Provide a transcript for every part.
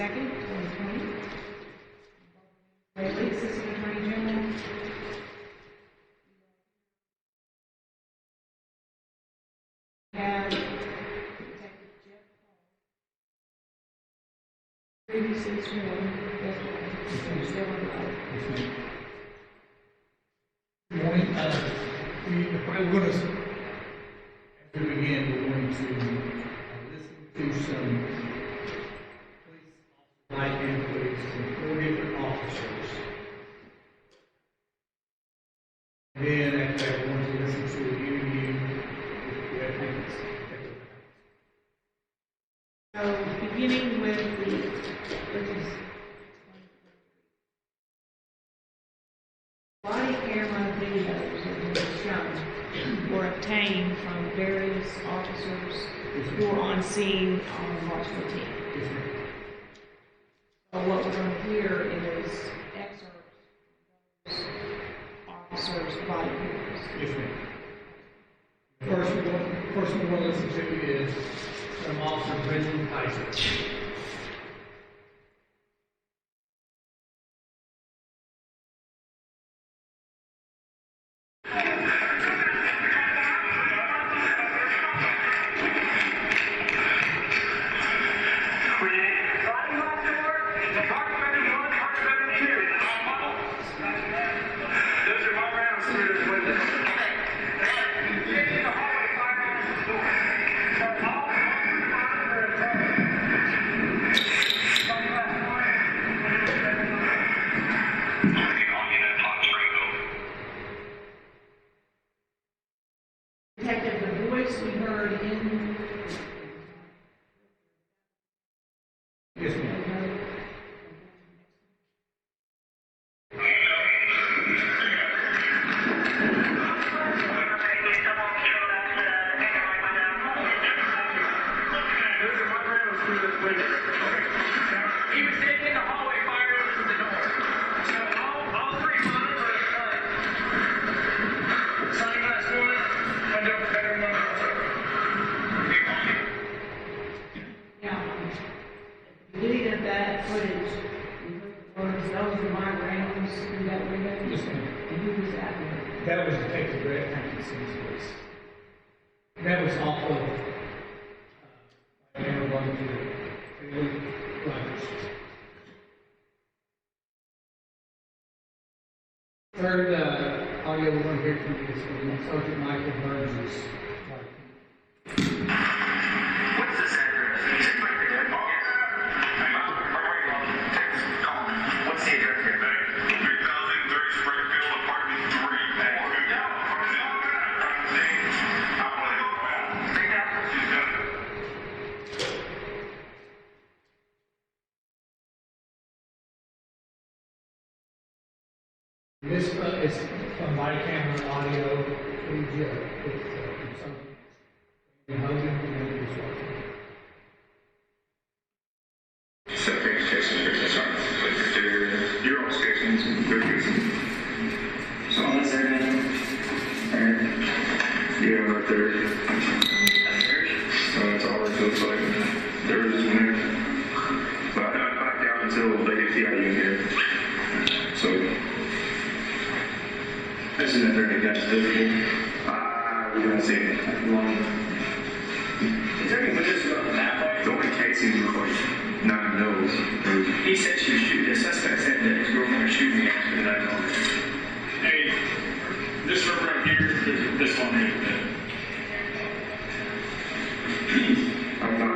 2nd, 2020. Bailey, Assistant Attorney General. Have Detective Jeff Paul, previously sworn. That's still on the Good morning. We're going to, as we begin, we're going to listen to some police light inputs from 4 different officers. And then after that, we're going to listen to an interview with Breonna Taylor. So, beginning with body camera videos that were shown were obtained from various officers who were on scene on March 14th. So what we're going to hear is excerpts of those officers' body cameras. Yes, ma'am. First we want to listen to is from Officer Breonna Taylor. Detective, the voice we heard in... Yes, ma'am. He was taken in the hallway, fired into the door. So all three monitors are sunglass one, window better than Now, at the beginning of that footage, we heard the words, those are my rounds through that window. Yes, ma'am. And who was that with? That was Detective Breonna Taylor's voice. That was off of Aaron going to the Rogers. Third audio we're going to hear from is from Sergeant Michael Burns' wife. what's this address? Is it like the dead box? What's the address here? 3030 Springfield, apartment 3. This is from body camera audio footage with Sergeant Hogan and his wife. Subject station versus Sergeant. You're all stations. Very good. So on this area, Yeah, right there. That's all it feels like. There is one there. But I haven't backed out until they get the idea in here. So, isn't it very difficult? we don't see it. Is there any witness about that The only casings look like 9 mils. He said she was shooting. The suspect said that his girlfriend was shooting after the 9 mils. Hey, this room right here, this one right there. I'm not.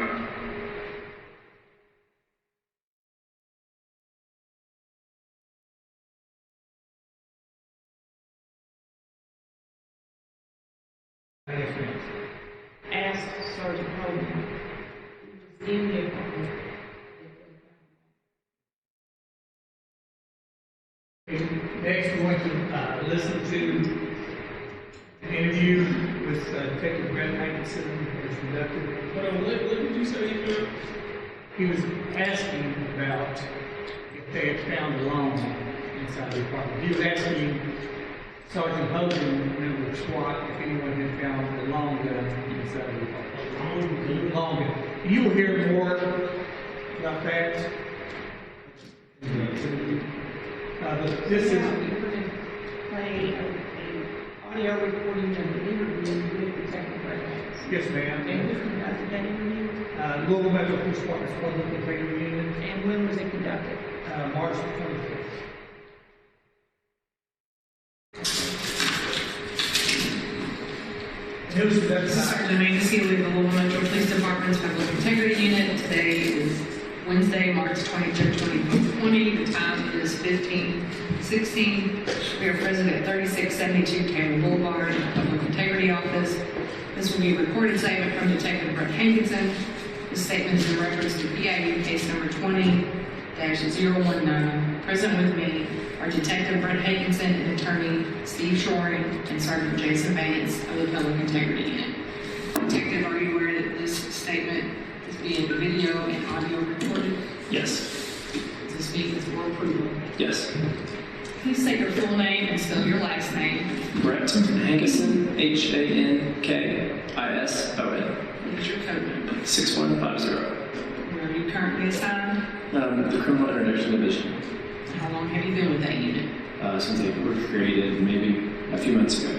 Yes, ma'am. Asked Sergeant Hogan, who was in the apartment. Next, we're going to listen to an interview with Detective Breonna Taylor that was conducted. What did you say you were? He was asking about if they had found a loan inside the apartment. He was asking Sergeant Hogan, member of SWAT, if anyone had found a long gun inside the apartment. Long gun. You will hear more about that But this is, We're going to play an audio recording of the interview with Detective Brett Hayes. yes, ma'am. And who conducted that interview? Louisville Metro Police Department's Public Complaint Unit, And when was it conducted? March 25th. It was conducted by Sergeant Magnusky with the Louisville Metro Police Department's Public Integrity Unit. Today is Wednesday, March 23rd, 2020. The time is 15:16. We are present at 3672 Taylor Boulevard, Public Integrity Office. This will be a recorded statement from Detective Brett Hankinson. This statement is in reference to PIU case number 20-019. Present with me are Detective Brett Hankinson and Attorney Steve Shoring and Sergeant Jason Vance of the Public Integrity Unit. Detective, are you aware that this statement is being video and audio recorded? Yes. Does this mean it's for approval? Yes. Please say your full name and spell your last name. Brett Hankison, Hankison. What is your code number? 6150. Where are you currently assigned? The Criminal Interdiction Division. How long have you been with that unit? Since they were created maybe a few months ago.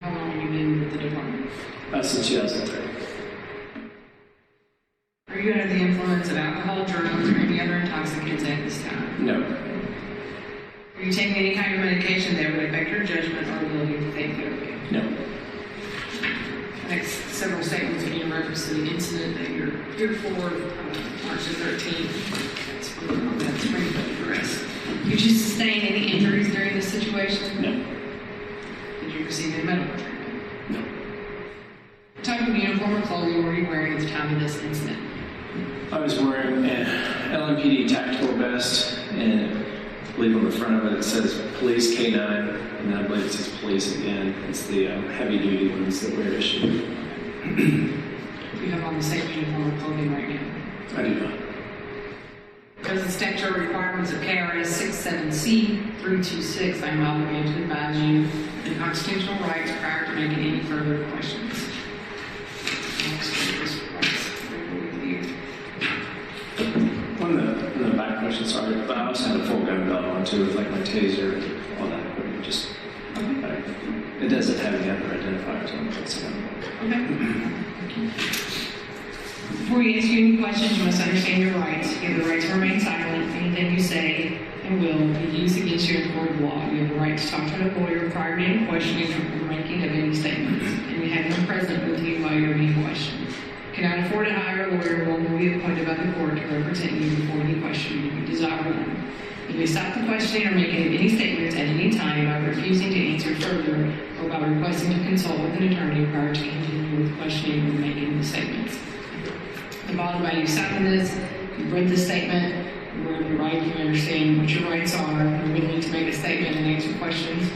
How long have you been with the department? Since 2003. Are you under the influence of alcohol, drugs, or any other intoxicants at this time? No. Are you taking any kind of medication that would affect your judgment or ability to think clearly? No. The next several statements will be in reference to the incident that you're here for, March the 13th. That's Springfield arrest. Did you sustain any injuries during this situation? No. Did you receive any medical treatment? No. What type of uniform or clothing were you wearing at the time of this incident? I was wearing an LMPD tactical vest, and I believe on the front of it says Police K9, and then I believe it says Police again. It's the heavy duty ones that we're issued. You have on the same uniform or clothing right now. I do not. Because of the statutory requirements of KRS 67C326, I'm obligated to advise you of the constitutional rights prior to making any further questions. One of the back questions, sorry, but I also had a full gun belt on too, with like my taser and all that equipment. Just, it doesn't have any other identifiers on it. It's gun belt. Okay. Before we ask you any questions, you must understand your rights. You have the right to remain silent. Anything you say and will be used against you in court of law. You have the right to talk to a lawyer prior to any questioning or making of any statements. And you have them present with you while you're being questioned. You cannot afford to hire a lawyer who will be appointed by the court to represent you before any questioning if you desire one. You may stop the questioning or making of any statements at any time by refusing to answer further or by requesting to consult with an attorney prior to continuing with questioning or making the statements. I'm bothered by you signing this. You've read the statement. You're aware of your rights. You understand what your rights are. You're willing to make a statement and answer questions.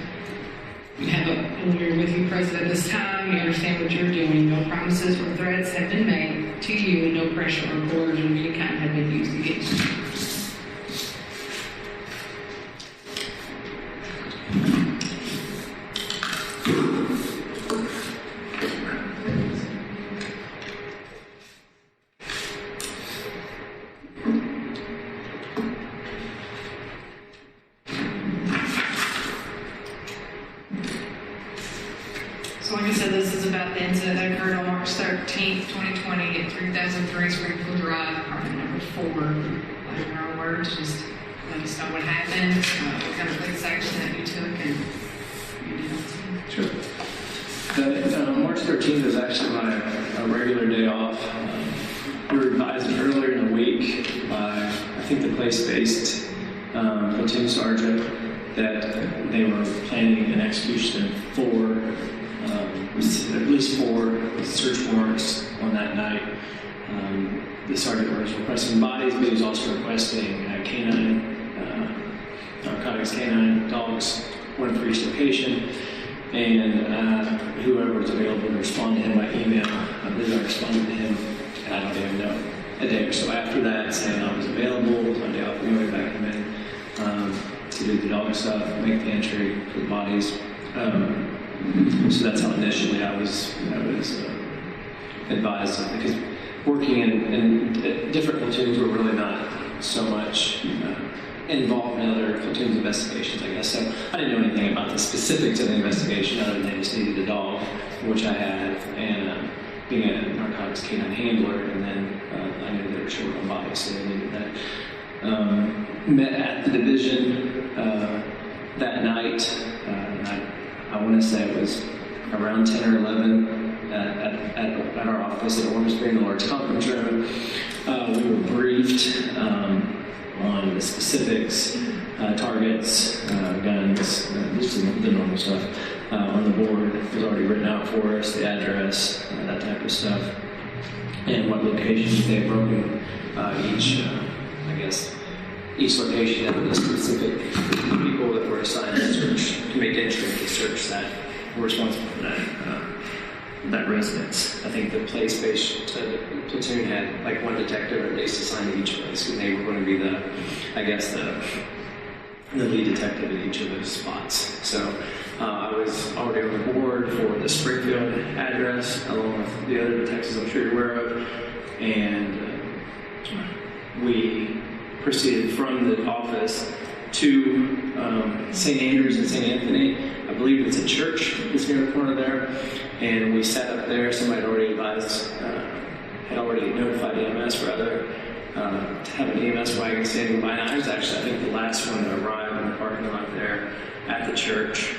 You have a lawyer with you present at this time. You understand what you're doing. No promises or threats have been made to you, and no pressure or coercion of any kind have been used against you. So like I said, this is about the incident that occurred on March 13th, 2020 at 3003 Springfield Drive, apartment number 4. Like in our own words, just let us know what happened, what kind of police action that you took, and you did. Sure. March 13th is actually my regular day off. We were advised earlier in the week by, I think, the place-based platoon sergeant that they were planning an execution of at least 4 search warrants on that night. The sergeant was requesting bodies, but he was also requesting narcotics canine dogs, one for each location, and whoever was available to respond to him by email. I believe I responded to him, I don't even know, a day or so after that, saying I was available, it was my day off, we went back in to do the dog stuff, make the entry for the bodies. So that's how initially I was advised, because working in different platoons were really not so much involved in other platoons investigations, I guess. So I didn't know anything about the specifics of the investigation other than they just needed a dog, which I had, and being a narcotics canine handler, and then I knew they were short on bodies, so I needed that. Met at the division that night, and I want to say it was around 10 or 11 at our office at Orange Green, the large conference room. We were briefed on the specifics, targets, guns, just the normal stuff. On the board, it was already written out for us, the address, that type of stuff, and what locations they had broken each, each location had the specific people that were assigned to search, to make entry into the search that were responsible for that residence. I think the place-based platoon had like one detective at least assigned to each place, and they were going to be the lead detective at each of those spots. So I was already on the board for the Springfield address, along with the other detectives I'm sure you're aware of, and we proceeded from the office to St. Andrews and St. Anthony. I believe it's a church that's near the corner there, and we sat up there. Somebody had already advised, had already notified EMS rather, to have an EMS wagon standing by. And I was actually, I think, the last one to arrive in the parking lot there at the church.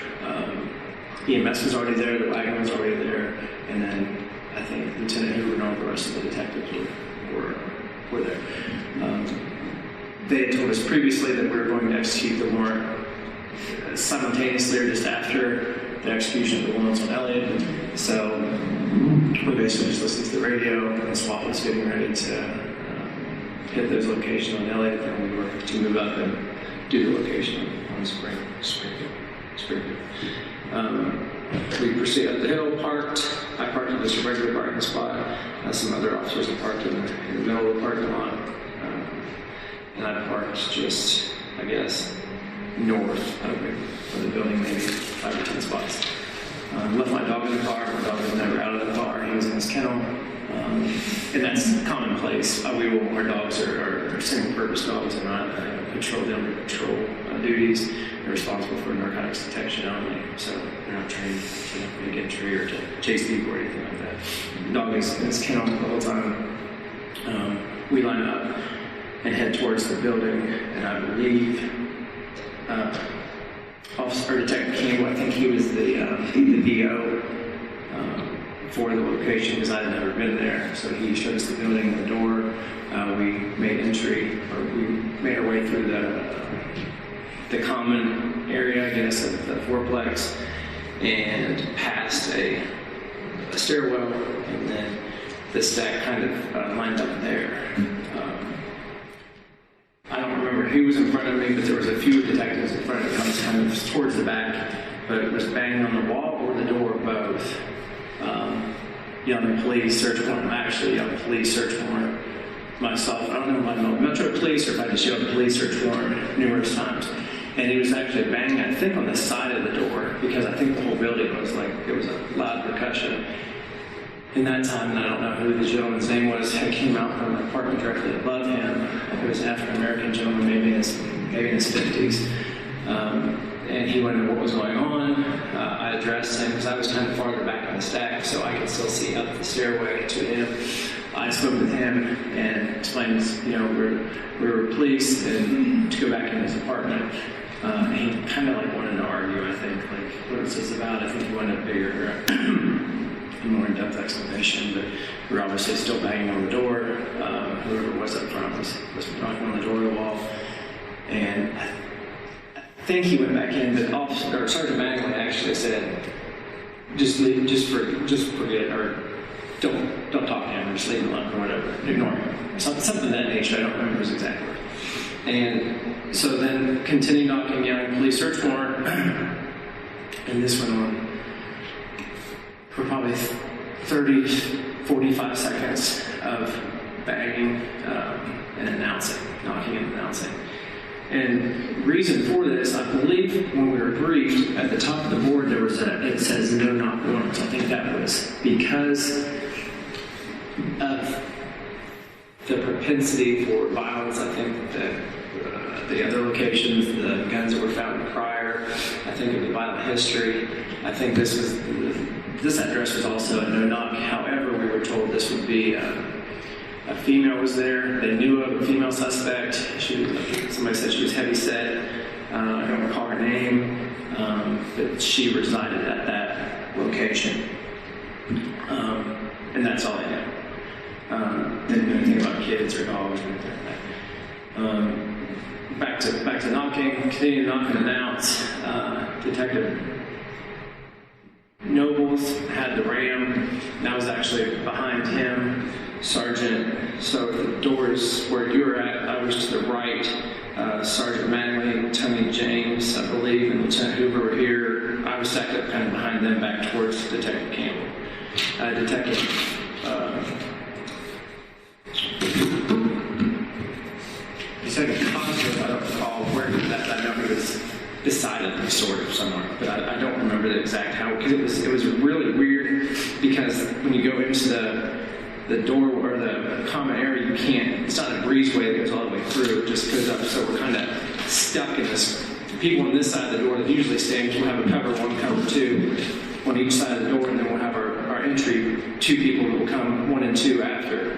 EMS was already there, the wagon was already there, and then I think Lieutenant Hoover and all the rest of the detectives were there. They had told us previously that we were going to execute the warrant simultaneously or just after the execution of the warrants on Elliott. So we basically just listened to the radio, and SWAT was getting ready to hit those locations on Elliott, and we were to move up and do the location on Springfield. We proceeded up the hill, parked. I parked in just a regular parking spot. Some other officers had parked in the middle of the parking lot. And I parked just, I guess, north of the building, maybe 5 or 10 spots. Left my dog in the car. My dog was never out of the car. He was in his kennel. And that's commonplace. Our dogs are single-purpose dogs. They're not under patrol duties. They're responsible for narcotics detection only. So they're not trained to make entry or to chase people or anything like that. The dog is in his kennel the whole time. We line up and head towards the building, and I believe Detective Campbell, I think he was the DO for the location because I had never been there. So he showed us the building and the door. We made entry, or we made our way through the common area, I guess, of the fourplex, and past a stairwell, and then the stack kind of lined up there. I don't remember who was in front of me, but there was a few detectives in front of me. I was kind of towards the back, but it was banging on the wall or the door, both. Young police search warrant. I'm actually young police search warrant myself. I don't know if I know Metro Police or if I just yelled police search warrant numerous times. And he was actually banging, I think, on the side of the door because I think the whole building was like, it was a loud percussion. In that time, and I don't know who the gentleman's name was, I came out from the apartment directly above him. It was an African-American gentleman, maybe in his 50s. And he wondered what was going on. I addressed him because I was kind of farther back on the stack, so I could still see up the stairway to him. I spoke with him and explained, we were police and to go back in his apartment. He kind of like wanted to argue, I think, like, what is this about? I think he wanted a bigger, more in-depth explanation, but we were obviously still banging on the door. Whoever was up front was knocking on the door of the wall. And I think he went back in, but Sergeant Magley actually said, just forget it, or don't talk to him, or just leave him alone, or whatever, ignore him. Something of that nature, I don't remember his exact word. And so then continue knocking, yelling, police search warrant, and this went on for probably 30, 45 seconds of banging and announcing, knocking and announcing. And reason for this, I believe when we were briefed, at the top of the board there was it says no knock warrants. I think that was because of the propensity for violence. I think that the other locations, the guns that were found prior, I think of the violent history. I think this address was also a no-knock. However, we were told this would be a female was there. They knew of a female suspect. Somebody said she was heavy set. I don't recall her name, but she resided at that location. And that's all I know. Didn't know anything about kids or dogs or anything like that. Back to knocking, continue to knock and announce. Detective Nobles had the ram, and I was actually behind him. Sergeant, so the doors where you were at, I was to the right. Sergeant Manley, Tony James, I believe, and Lieutenant Hoover were here. I was stacked up kind of behind them back towards Detective Campbell. Detective Costa, I don't recall where that. I know he was beside it, sort of somewhere, but I don't remember the exact how, because it was really weird, because when you go into the door or the common area, you can't, it's not a breezeway that goes all the way through, it just goes up, so we're kind of stuck in this. People on this side of the door that usually stand, we'll have a cover 1, cover 2 on each side of the door, and then we'll have our entry 2 people that will come 1 and 2 after.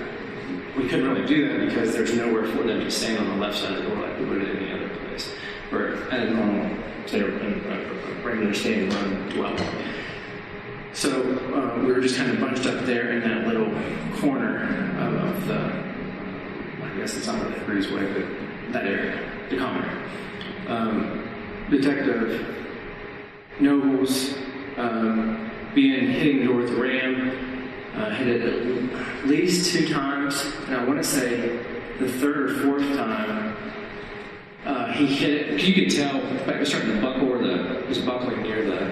We couldn't really do that because there's nowhere for them to stand on the left side of the door like we would at any other place, or at a normal, say, a regular standing room dwelling. So we were just kind of bunched up there in that little corner of the, I guess it's not really a breezeway, but that area, the common area. Detective Nobles, hitting the door with the ram, hit it at least 2 times, and I want to say the 3rd or 4th time, he hit it. You could tell it was starting to buckle, or it was buckling near the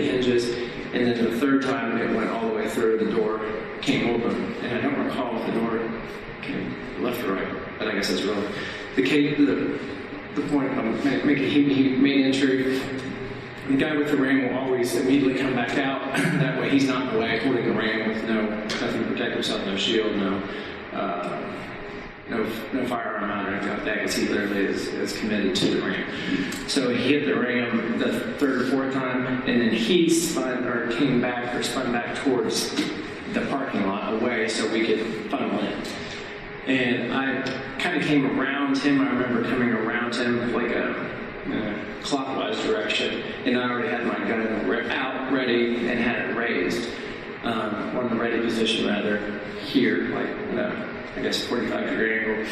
hinges, and then the 3rd time it went all the way through. The door came open, and I don't recall if the door came left or right, but I guess that's relevant. The point I'm making, he made entry. The guy with the ram will always immediately come back out. That way he's not in the way, holding the ram with nothing to protect himself, no shield, no firearm out or anything like that, because he literally is committed to the ram. So he hit the ram the 3rd or 4th time, and then he spun back towards the parking lot away so we could funnel in. And I kind of came around him. I remember coming around him like a clockwise direction, and I already had my gun out ready and had it raised, or in the ready position rather, here, like I guess 45-degree angle.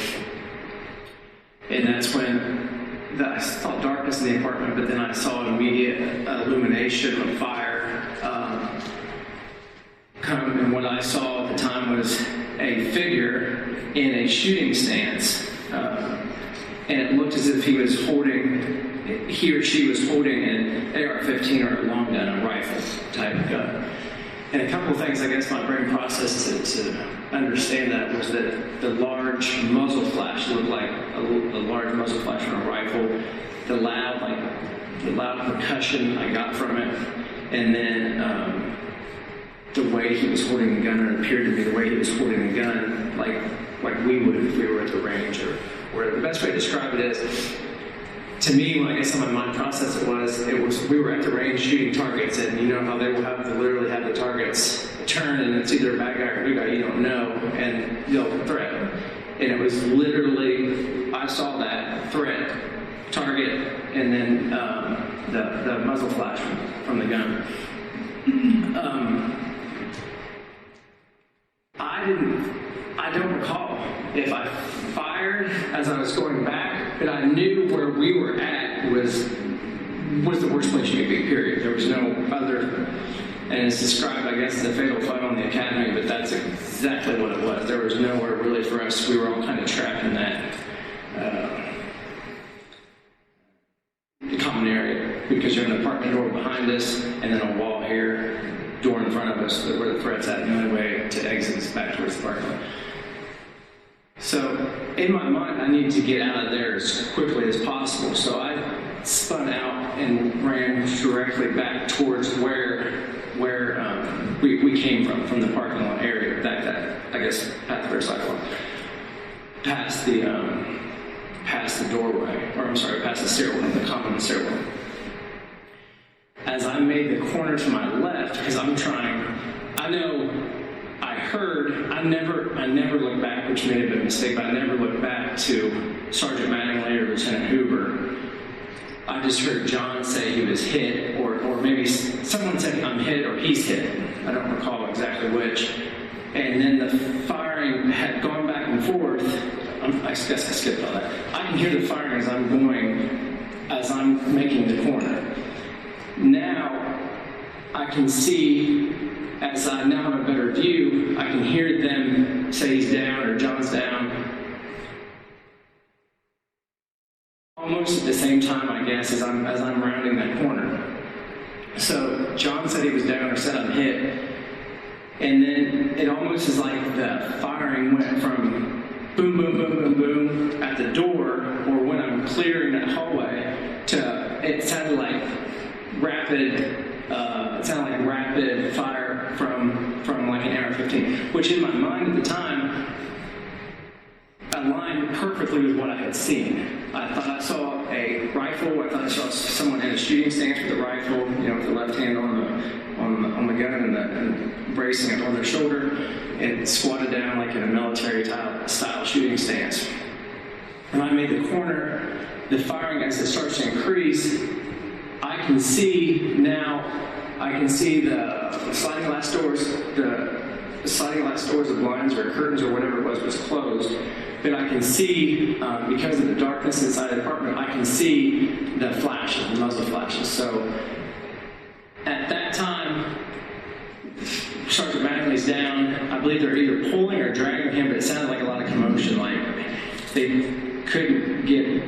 And that's when I saw darkness in the apartment, but then I saw an immediate illumination of fire come, and what I saw at the time was a figure in a shooting stance, and it looked as if he or she was holding an AR-15 or a long gun, a rifle type gun. And a couple of things, I guess, my brain processed to understand that was that the large muzzle flash looked like a large muzzle flash from a rifle. The loud percussion I got from it, and then the way he was holding the gun, or it appeared to be the way he was holding the gun, like we would if we were at the range, or the best way to describe it is, to me, when I guess on my mind process it was we were at the range shooting targets, and you know how they will literally have the targets turn, and it's either a bad guy or a good guy, you don't know, and they'll threaten. And it was literally, I saw that threat, target, and then the muzzle flash from the gun. I don't recall if I fired as I was going back, but I knew where we were at was the worst place you could be, period. There was no other, and it's described, I guess, as a fatal fight on the academy, but that's exactly what it was. There was nowhere really for us. We were all kind of trapped in that common area, because you have an apartment door behind us, and then a wall here, door in front of us, where the threat's at, and the only way to exit is back towards the parking lot. So, in my mind, I need to get out of there as quickly as possible. So I spun out and ran directly back towards where we came from the parking lot area, that I guess at the sidewalk, past the doorway, or I'm sorry, past the stairwell, the common stairwell. As I made the corner to my left, because I never looked back, which may have been a mistake, but I never looked back to Sergeant Mattingly or Lieutenant Hoover. I just heard John say he was hit, or maybe someone said I'm hit or he's hit. I don't recall exactly which. And then the firing had gone back and forth. I guess I skipped all that. I can hear the firing as I'm making the corner. Now, I can see, as I now have a better view, I can hear them say he's down or John's down. Almost at the same time, I guess, as I'm rounding that corner. So John said he was down or said I'm hit. And then it almost is like the firing went from boom, boom, boom, boom, boom at the door, or when I'm clearing that hallway, to it sounded like rapid fire from like an AR-15, which in my mind at the time aligned perfectly with what I had seen. I thought I saw a rifle. I thought I saw someone in a shooting stance with a rifle, with the left hand on the gun and bracing it on their shoulder, and squatted down like in a military style shooting stance. When I made the corner, the firing, as it starts to increase, I can see the sliding glass doors, the blinds or curtains or whatever it was closed. But I can see, because of the darkness inside the apartment, I can see the flashes, the muzzle flashes. So at that time, Sergeant Mattingly's down. I believe they're either pulling or dragging him, but it sounded like a lot of commotion, like they couldn't get...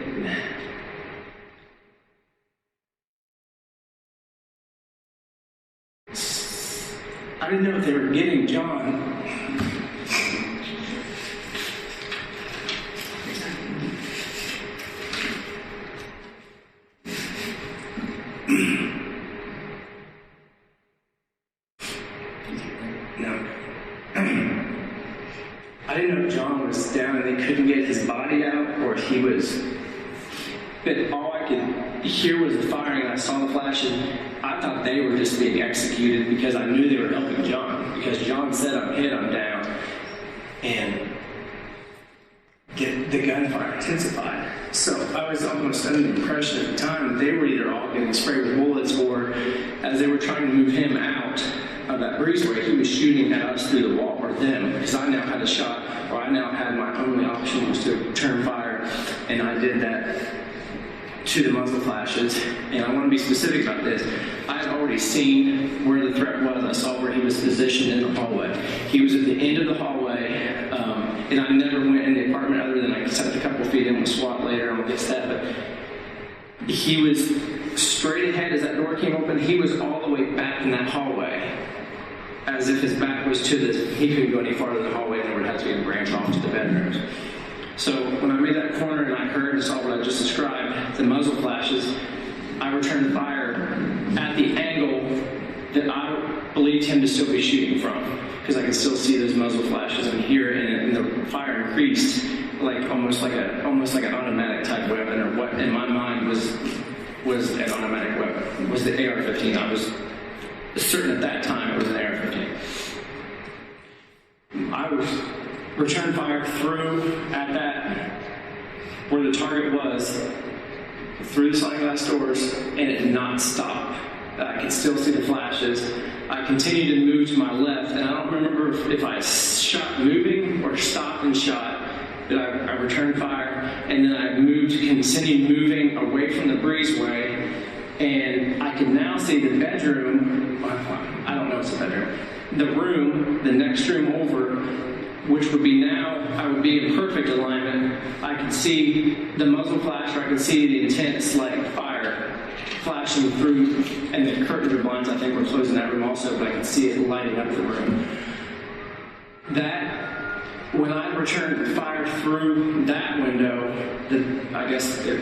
I didn't know if they were getting John. No. I didn't know if John was down and they couldn't get his body out, or if he was... But all I could hear was the firing, and I saw the flashes. I thought they were just being executed because I knew they were helping John. Because John said, I'm hit, I'm down. And the gunfire intensified. So I was almost under the impression at the time that they were either all getting sprayed with bullets, or as they were trying to move him out of that breezeway, he was shooting at us through the wall, or them, because I now had a shot, or I now had my only option was to return fire, and I did that to the muzzle flashes. And I want to be specific about this. I had already seen where the threat was. I saw where he was positioned in the hallway. He was at the end of the hallway, and I never went in the apartment other than I stepped a couple feet in with SWAT later, and we'll get to that, but he was straight ahead as that door came open. He was all the way back in that hallway, as if his back was to this. He couldn't go any farther in the hallway, and there would have to be a branch off to the bedrooms. So when I made that corner and I heard and saw what I just described, the muzzle flashes, I returned fire at the angle that I believed him to still be shooting from, because I could still see those muzzle flashes and hear it, and the fire increased like almost like an automatic type weapon, or what in my mind was an automatic weapon, was the AR-15. I was certain at that time it was an AR-15. I was returned fire through at that, where the target was, through the sliding glass doors, and it did not stop. I could still see the flashes. I continued to move to my left, and I don't remember if I shot moving or stopped and shot. That I returned fire, and then I continued moving away from the breezeway, and I could now see the bedroom. I don't know if it's a bedroom. The room, the next room over, which would be now, I would be in perfect alignment. I could see the muzzle flash, or I could see the intense fire flashing through, and the curtains or blinds, I think, were closing that room also, but I could see it lighting up the room. When I returned fire through that window,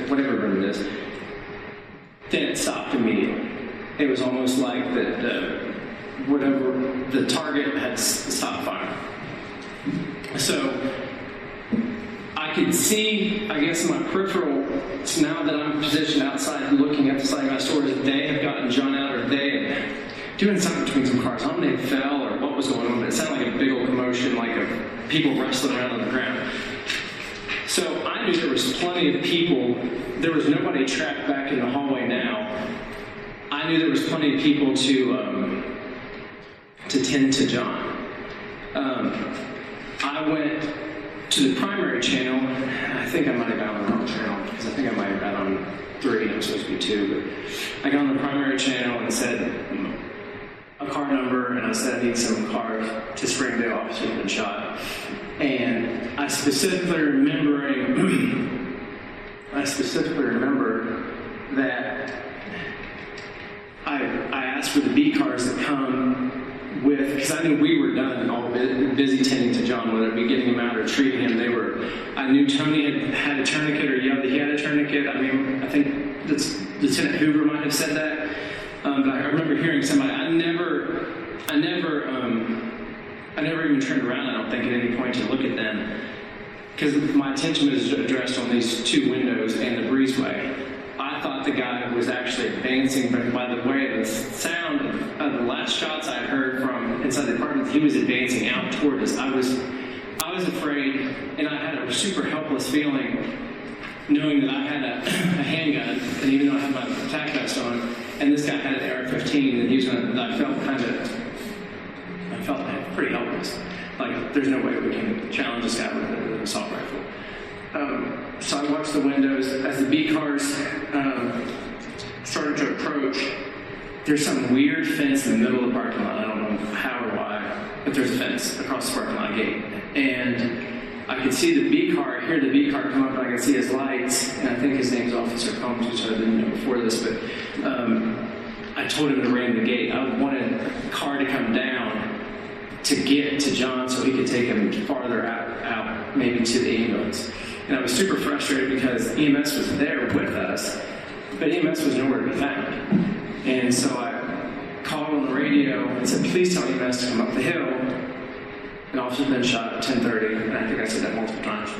whatever room it is, then it stopped immediately. It was almost like whatever the target had stopped firing. So I could see, I guess, in my peripheral, now that I'm positioned outside looking at the side of my store, that they had gotten John out, or they had doing something between some cars. I don't know if they fell or what was going on, but it sounded like a big old commotion, like of people wrestling around on the ground. So I knew there was plenty of people. There was nobody trapped back in the hallway now. I knew there was plenty of people to tend to John. I went to the primary channel. I think I might have got on the wrong channel, because I think I might have got on 3 and it was supposed to be 2, but I got on the primary channel and said a car number, and I said I need some cars to Springdale, officer had been shot. And I specifically remember that I asked for the B cars that come with, because I knew we were done, all busy tending to John, whether it be getting him out or treating him. I knew Tony had a tourniquet, or yelled that he had a tourniquet. I mean, I think Lieutenant Hoover might have said that. But I remember hearing somebody. I never even turned around, I don't think, at any point to look at them, because my attention was addressed on these 2 windows and the breezeway. I thought the guy was actually advancing, but by the way, the sound of the last shots I heard from inside the apartment, he was advancing out toward us. I was afraid, and I had a super helpless feeling, knowing that I had a handgun, and even though I had my attack vest on, and this guy had an AR-15, and he was going to, I felt pretty helpless. Like, there's no way we can challenge this guy with an assault rifle. So I watched the windows as the B cars started to approach. There's some weird fence in the middle of the parking lot. I don't know how or why, but there's a fence across the parking lot gate. And I could see the B car, hear the B car come up, and I could see his lights. And I think his name's Officer Combs, which I didn't know before this, but I told him to ram the gate. I wanted a car to come down to get to John so he could take him farther out, maybe to the ambulance. And I was super frustrated because EMS was there with us, but EMS was nowhere to be found. And so I called on the radio and said, please tell EMS to come up the hill. An officer's been shot at 10:30, and I think I said that multiple times.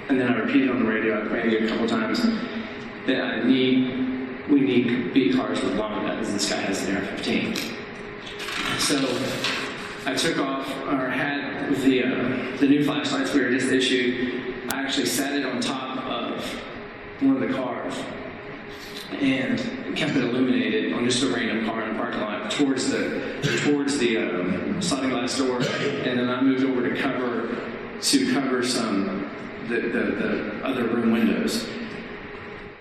And then I repeated on the radio, maybe a couple times, that we need B cars with long guns. This guy has an AR-15. So I took off, or had the new flashlights we were just issued. I actually sat it on top of one of the cars and kept it illuminated on just a random car in the parking lot towards the sliding glass door, and then I moved over to cover some the other room windows.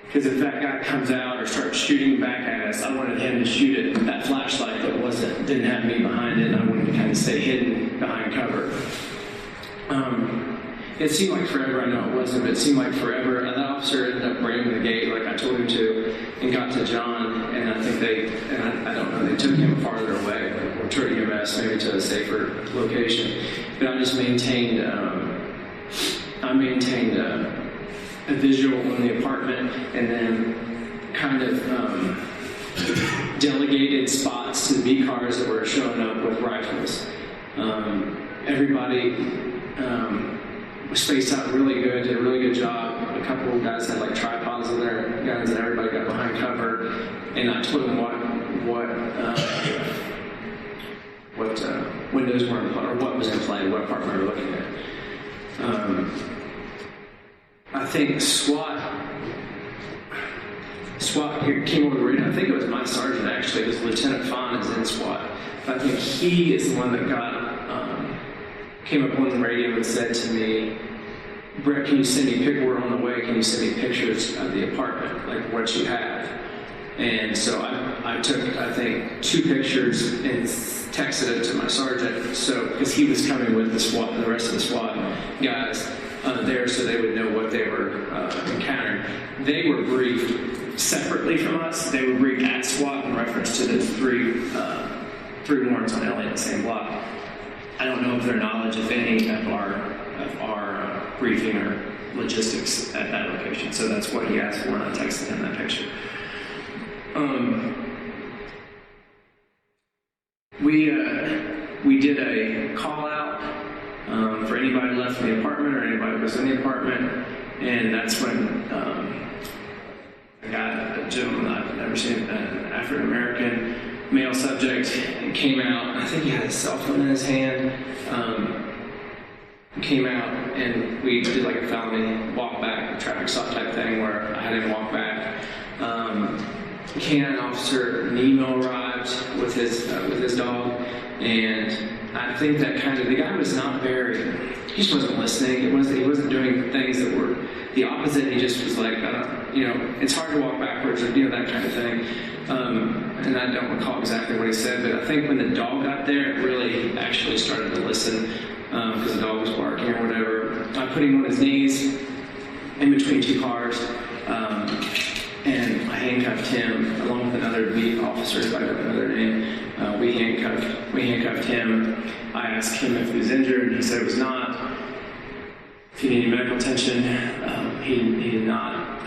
Because if that guy comes out or starts shooting back at us, I wanted him to shoot at that flashlight that didn't have me behind it, and I wanted to kind of stay hidden behind cover. It seemed like forever. I know it wasn't, but it seemed like forever. And that officer ended up ramming the gate like I told him to, and got to John. And I think I don't know, they took him farther away, or took EMS maybe to a safer location. But I just maintained a visual on the apartment, and then kind of delegated spots to the B cars that were showing up with rifles. Everybody was spaced out really good, did a really good job. A couple of guys had like tripods in their guns, and everybody got behind cover. And I told them what windows were in play, or what was in play, what apartment we were looking at. I think SWAT came over the radio. I think it was my sergeant, actually. It was Lieutenant Fawn is in SWAT. I think he is the one that came up on the radio and said to me, Brett, can you send me we're on the way, can you send me pictures of the apartment, like what you have? And so I took, I think, 2 pictures and texted it to my sergeant, so because he was coming with the rest of the SWAT guys there, so they would know what they were encountering. They were briefed separately from us. They were briefed at SWAT in reference to the 3 warrants on Elliott in the same block. I don't know of their knowledge, if any, of our briefing or logistics at that location. So that's what he asked for, and I texted him that picture. We did a call out for anybody left in the apartment or anybody who was in the apartment, and that's when a gentleman I've never seen, an African American male subject, came out. I think he had a cell phone in his hand. Came out and we did like a felony walk back, traffic stop type thing where I had him walk back. Canine officer Nemo arrived with his dog, and I think that the guy was not he just wasn't listening. He wasn't doing things that were the opposite. He just was like, it's hard to walk backwards or that kind of thing. And I don't recall exactly what he said, but I think when the dog got there, it really actually started to listen because the dog was barking or whatever. I put him on his knees in between two cars, and I handcuffed him along with another beat officer, if I don't know their name. We handcuffed him. I asked him if he was injured, and he said it was not. If he needed medical attention, he did not.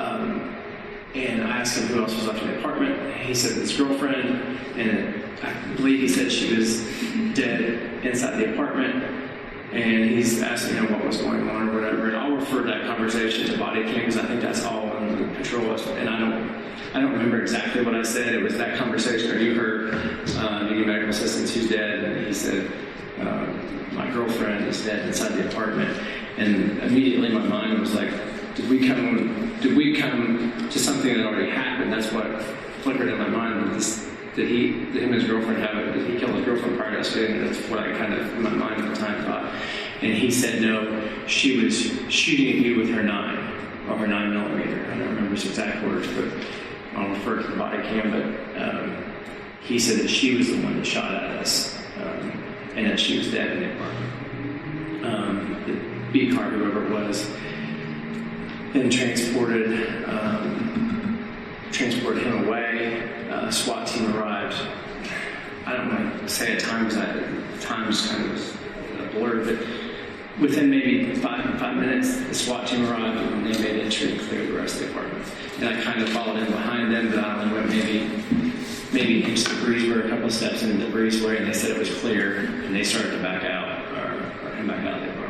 And I asked him who else was left in the apartment. He said his girlfriend, and I believe he said she was dead inside the apartment. And he's asking him what was going on or whatever. And I'll refer that conversation to body cam because I think that's all on the patrol. And I don't remember exactly what I said. It was that conversation where you heard needing medical assistance, who's dead, and he said my girlfriend is dead inside the apartment. And immediately my mind was like, did we come to something that already happened? That's what flickered in my mind. Did him and his girlfriend did he kill his girlfriend prior to us getting there? That's what I kind of, in my mind at the time, thought. And he said, no, she was shooting at you with her 9 millimeter. I don't remember his exact words, but I'll refer to the body cam. But he said that she was the one that shot at us, and that she was dead in the apartment. The beat car, whoever it was, then transported him away. SWAT team arrived. I don't want to say at times that time's kind of blurred, but within maybe five minutes, the SWAT team arrived and they made entry and cleared the rest of the apartment. And I kind of followed in behind them, but I only went maybe into the breezeway, a couple of steps into the breezeway, and they said it was clear, and they started to back out, or come back out of the apartment.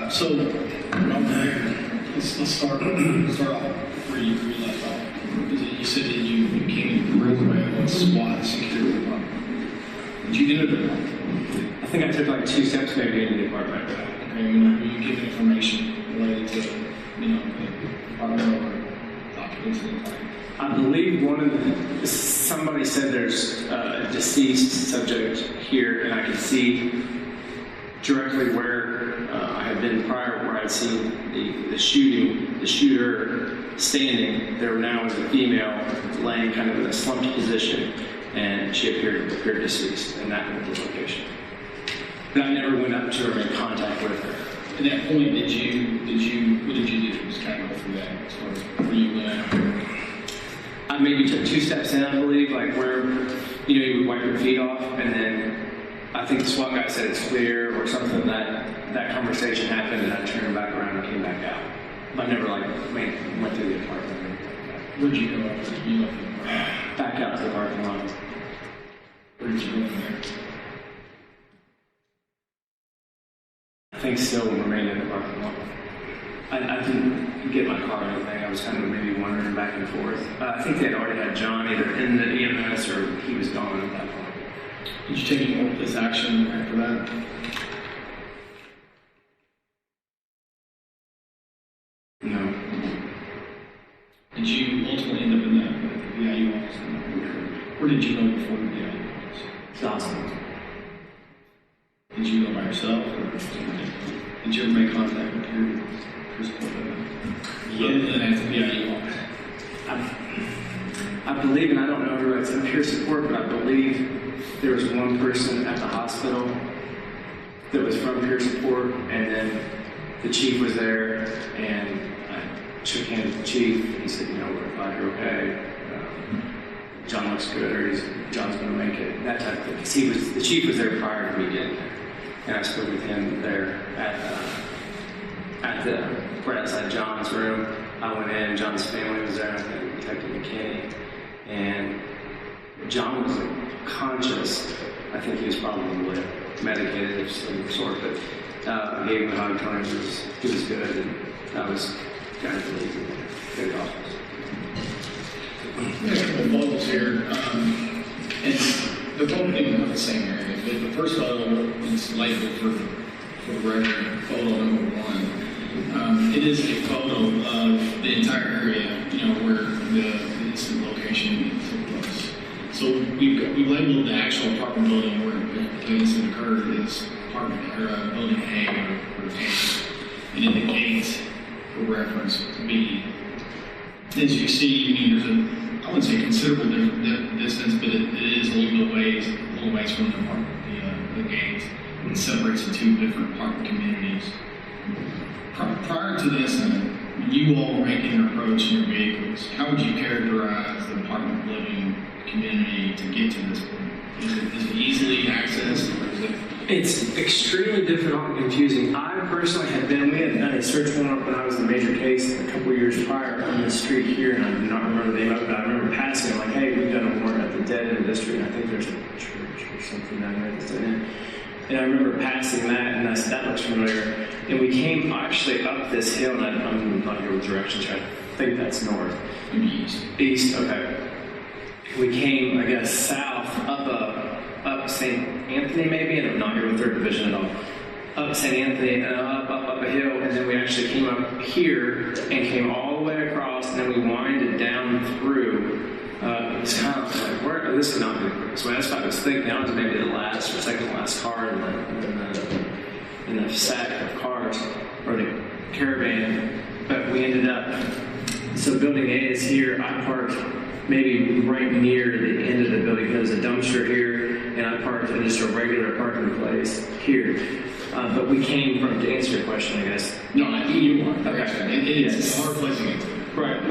So, let's start off where you left off. You said that you came in the breezeway with SWAT security department. Did you enter the apartment? I think I took like 2 steps maybe into the apartment. Okay, were you given information related to, the apartment or occupants of the apartment? I believe somebody said there's a deceased subject here, and I could see directly where I had been prior, where I'd seen the shooter standing. There now was a female laying kind of in a slumped position, and she appeared deceased, and that was the location. But I never went up to her or made contact with her. At that point, what did you do? Just kind of go through that as far as where you went. I maybe took 2 steps in, I believe, like where you would wipe your feet off, and then I think the SWAT guy said it's clear or something. That conversation happened, and I turned back around and came back out. I never went through the apartment. Where'd you go after you left the apartment? Back out to the parking lot. Where did you go from there? I think still remained in the parking lot. I didn't get my car or anything. I was kind of maybe wandering back and forth. I think they had already had John either in the EMS or he was gone at that point. Did you take any more police action after that? No. Did you ultimately end up in the VIU office? Where did you go before the VIU office? Dawson. Did you go by yourself, or did you ever make contact with your support? Yeah. Other than at the VIU office? I believe, and I don't know who it's in peer support, but I believe there was one person at the hospital that was from peer support, and then the chief was there, and I shook hands with the chief. He said, we're glad you're okay. John looks good, or John's going to make it. That type of thing. Because the chief was there prior to me getting there. and I spoke with him there at the right outside John's room. I went in, John's family was there, and Detective McKinney, and John was conscious. I think he was probably medicated of some sort, but gave him a hug, told him he was good, and I was kind of relieved. Good office. We have a couple of photos here, and they're both in the same area. The first photo is labeled for the record, photo number 1. It is a photo of the entire area, where the incident location took place. So we labeled the actual apartment building where the incident occurred as apartment or building A or 10, and indicates for reference B. As you see, there's I wouldn't say considerable distance, but it is a little ways from the apartment, the gate. It separates the two different apartment communities. Prior to the incident, when you all were making your approach in your vehicles, how would you characterize the apartment living community to get to this point? Is it easily accessed, or is it? It's extremely difficult and confusing. I personally we had done a search warrant when I was in a major case a couple of years prior on this street here, and I do not remember the name of it, but I remember passing it like, hey, we've done a warrant at the Dead End District, and I think there's a church or something down there that's Dead End. And I remember passing that, and I said, that looks familiar. And we came actually up this hill, and I'm not here with directions here. I think that's north. East. East, okay. We came, I guess, south, up St. Anthony maybe, and I'm not here with 3rd Division at all. Up St. Anthony, and up a hill, and then we actually came up here, and came all the way across, and then we winded down through. It's kind of like, where this cannot be the quickest way. That's what I was thinking. I was maybe the last or second to last car in the stack of cars, or the caravan. But we ended up, so building A is here. I parked maybe right near the end of the building. There's a dumpster here, and I parked in just a regular parking place here. But we came from, to answer your question, I guess. No, you weren't. Okay. It's a hard place to get to. Right.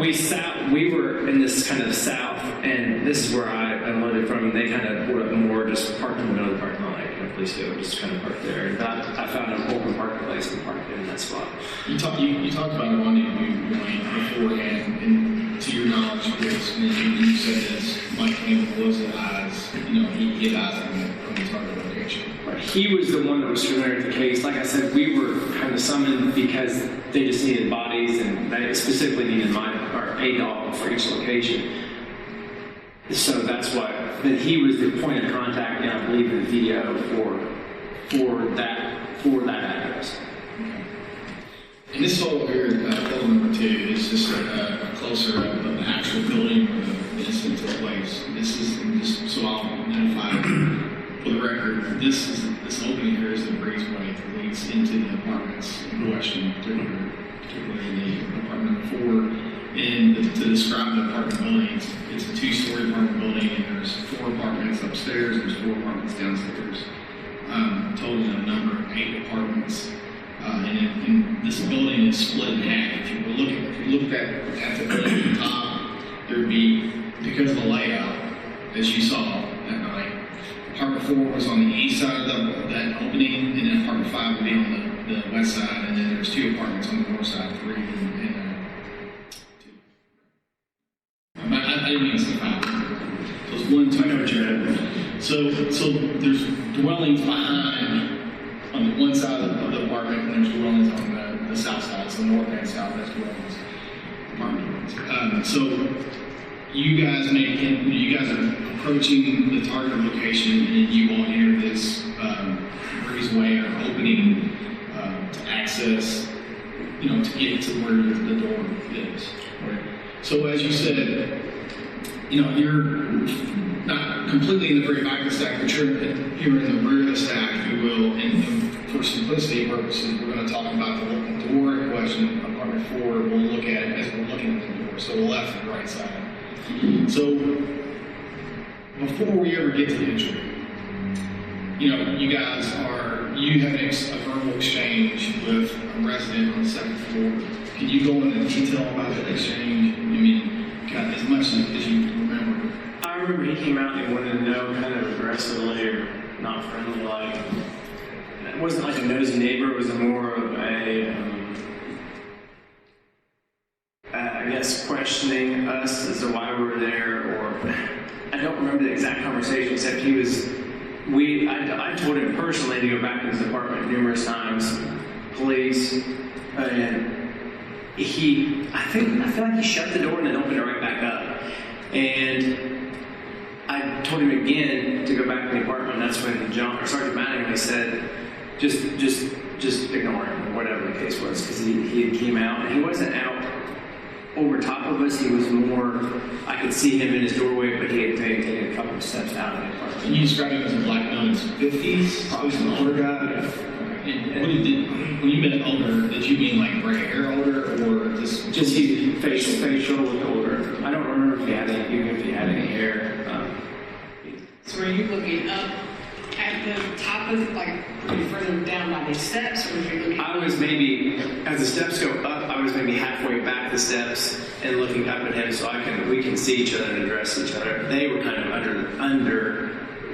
We were in this kind of south, and this is where I unloaded from. And they kind of put up more, just parked in the middle of the parking lot, like police do, just kind of parked there. And I found an open parking place and parked in that spot. You talked about a rendezvous point beforehand, and to your knowledge, Chris, you said this, Mike Campbell was at eyes, he had eyes on the target location. Right. He was the one that was familiar with the case. Like I said, we were kind of summoned because they just needed bodies, and they specifically needed a dog for each location. So that's why. But he was the point of contact, and I believe in the video for that address. And this photo here, photo number 2, is just a closer up of the actual building where the incident took place. This is just so I'll identify for the record. This opening here is the breezeway that leads into the apartments in question, particularly the apartment 4. And to describe the apartment building, it's a 2-story apartment building, and there's 4 apartments upstairs, there's 4 apartments downstairs. Totaling a number of 8 apartments. And this building is split in half. If you looked at the building at the top, there would be, because of the layout, as you saw that night, apartment 4 was on the east side of that opening, and then apartment 5 would be on the west side, and then there's 2 apartments on the north side, 3 and 2. I didn't mean to say 5. So it's 1, 2. I know what you're at. So there's dwellings behind on the one side of the apartment, and there's dwellings on the south side, so north and south, there's dwellings, apartment. So you guys are approaching the target location, and you all hear this breezeway or opening to access, to get to where the door is. Right? So as you said, you're not completely in the very back of the stack, but you're in the rear of the stack, if you will. And for simplicity purposes, we're going to talk about the door in question, apartment 4. We'll look at it as we're looking at the door, so the left and right side. So before we ever get to the entry, you have a verbal exchange with a resident on the 2nd floor. Can you go into detail about that exchange? As much as you remember. I remember he came out and he wanted to know kind of aggressively or not friendly like, it wasn't like a nosy neighbor. It was more of a, I guess, questioning us as to why we were there, or I don't remember the exact conversation, except I told him personally to go back to his apartment numerous times, police, and I feel like he shut the door and then opened it right back up. And I told him again to go back to the apartment. That's when Sergeant Mattingly said, just ignore him, or whatever the case was, because he came out, and he wasn't out over top of us. He was more, I could see him in his doorway, but he had maybe taken a couple of steps out of the apartment. Can you describe him as a black man in his 50s? So he's an older guy? And when you meant older, did you mean like gray hair older, or just facial look older? I don't remember if he had any hair. So are you looking up at the top of, like, pretty further down by the steps, or are you looking? I was maybe, as the steps go up, I was maybe halfway back the steps and looking up at him, so we can see each other and address each other. They were kind of under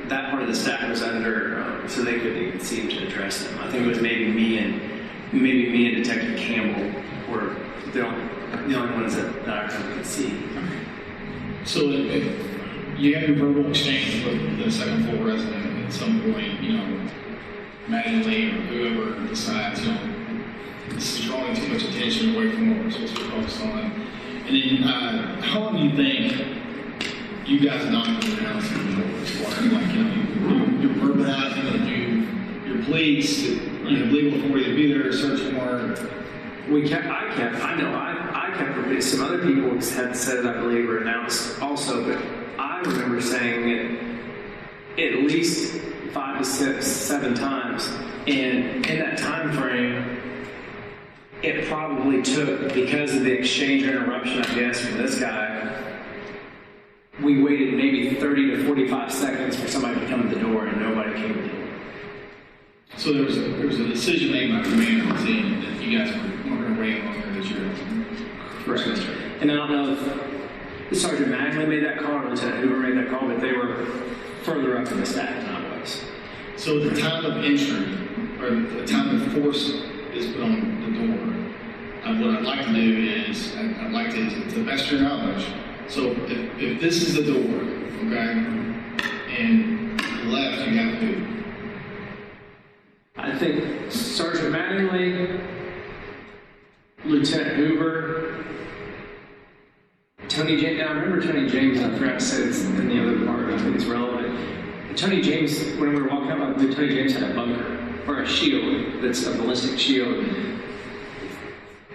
that part of the stack was under, so they couldn't even see him to address him. I think it was maybe me and Detective Campbell were the only ones that I could see. So you have your verbal exchange with the second floor resident at some point, Mattingly or whoever decides, this is drawing too much attention away from what we're supposed to focus on. And then, how long do you think you guys knocked around as far as, like, you're verbalizing, your pleas, legal authority to be there, search warrant? I kept, some other people had said it, I believe, or announced also, but I remember saying it at least 5 to 6, 7 times. And in that time frame, it probably took, because of the exchange or interruption, I guess, from this guy, we waited maybe 30 to 45 seconds for somebody to come to the door, and nobody came to the door. So there was a decision made by commander and team that you guys weren't going to wait longer than you're correct. And I don't know if Sergeant Mattingly made that call or Lieutenant Hoover made that call, but they were further up in the stack than I was. So at the time of entry, or the time of force is put on the door, what I'd like to do is, I'd like to the best of your knowledge, so if this is the door, okay, and to the left you have who? I think Sergeant Mattingly, Lieutenant Hoover, Tony James. I remember Tony James, and I forgot to say this in the other part, I think it's relevant. Tony James, when we were walking up, Tony James had a bunker, or a shield, that's a ballistic shield,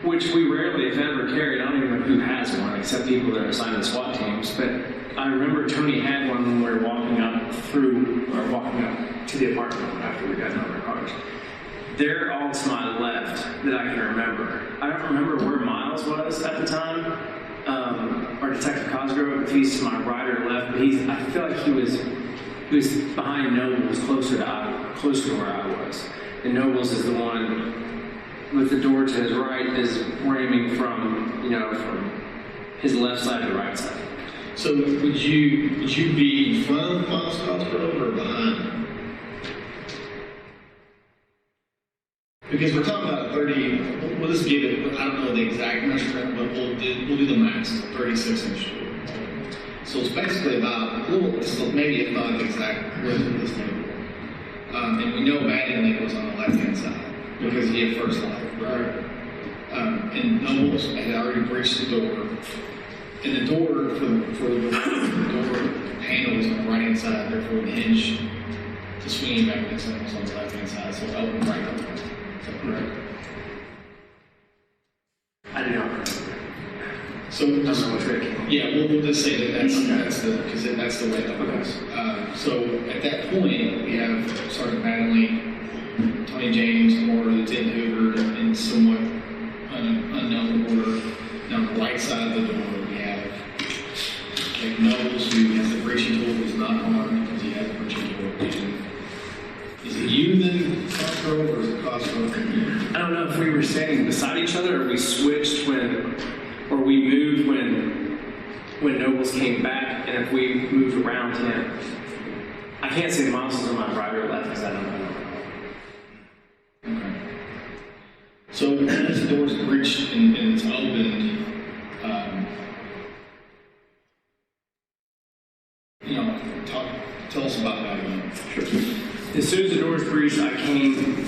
which we rarely, if ever, carried. I don't even know who has one, except people that are assigned to SWAT teams. But I remember Tony had one when we were walking up to the apartment after we got in our cars. They're all to my left that I can remember. I don't remember where Miles was at the time, or Detective Cosgrove, if he's to my right or left. But I feel like he was behind Nobles, closer to where I was. And Nobles is the one with the door to his right, is ramming from his left side to the right side. So would you be in front of Miles Cosgrove or behind him? Because we're talking about 30, we'll just give it, I don't know the exact measurement, but we'll do the max, 36-inch door. So it's basically about maybe if not the exact width of this table. And we know Mattingly was on the left-hand side because he had first light, right? And Nobles had already breached the door. And the door for the door handle was on the right-hand side, therefore the hinge to swing back was on the left-hand side, so it opened right up. Is that correct? I do not remember. So yeah, we'll just say that's the way that was. So at that point, we have Sergeant Mattingly, Tony James, or Lieutenant Hoover in somewhat unknown order. And on the right side of the door, we have Knowles, who has the breaching tool, who's not armed because he has a breaching tool. And is it you then, Cosgrove, or is it Cosgrove? I don't know if we were standing beside each other, or we switched or we moved when Nobles came back, and if we moved around him. I can't say Miles was on my right or left because I don't know. So as the door's breached and it's opened, tell us about that again. Sure. As soon as the doors breached, I came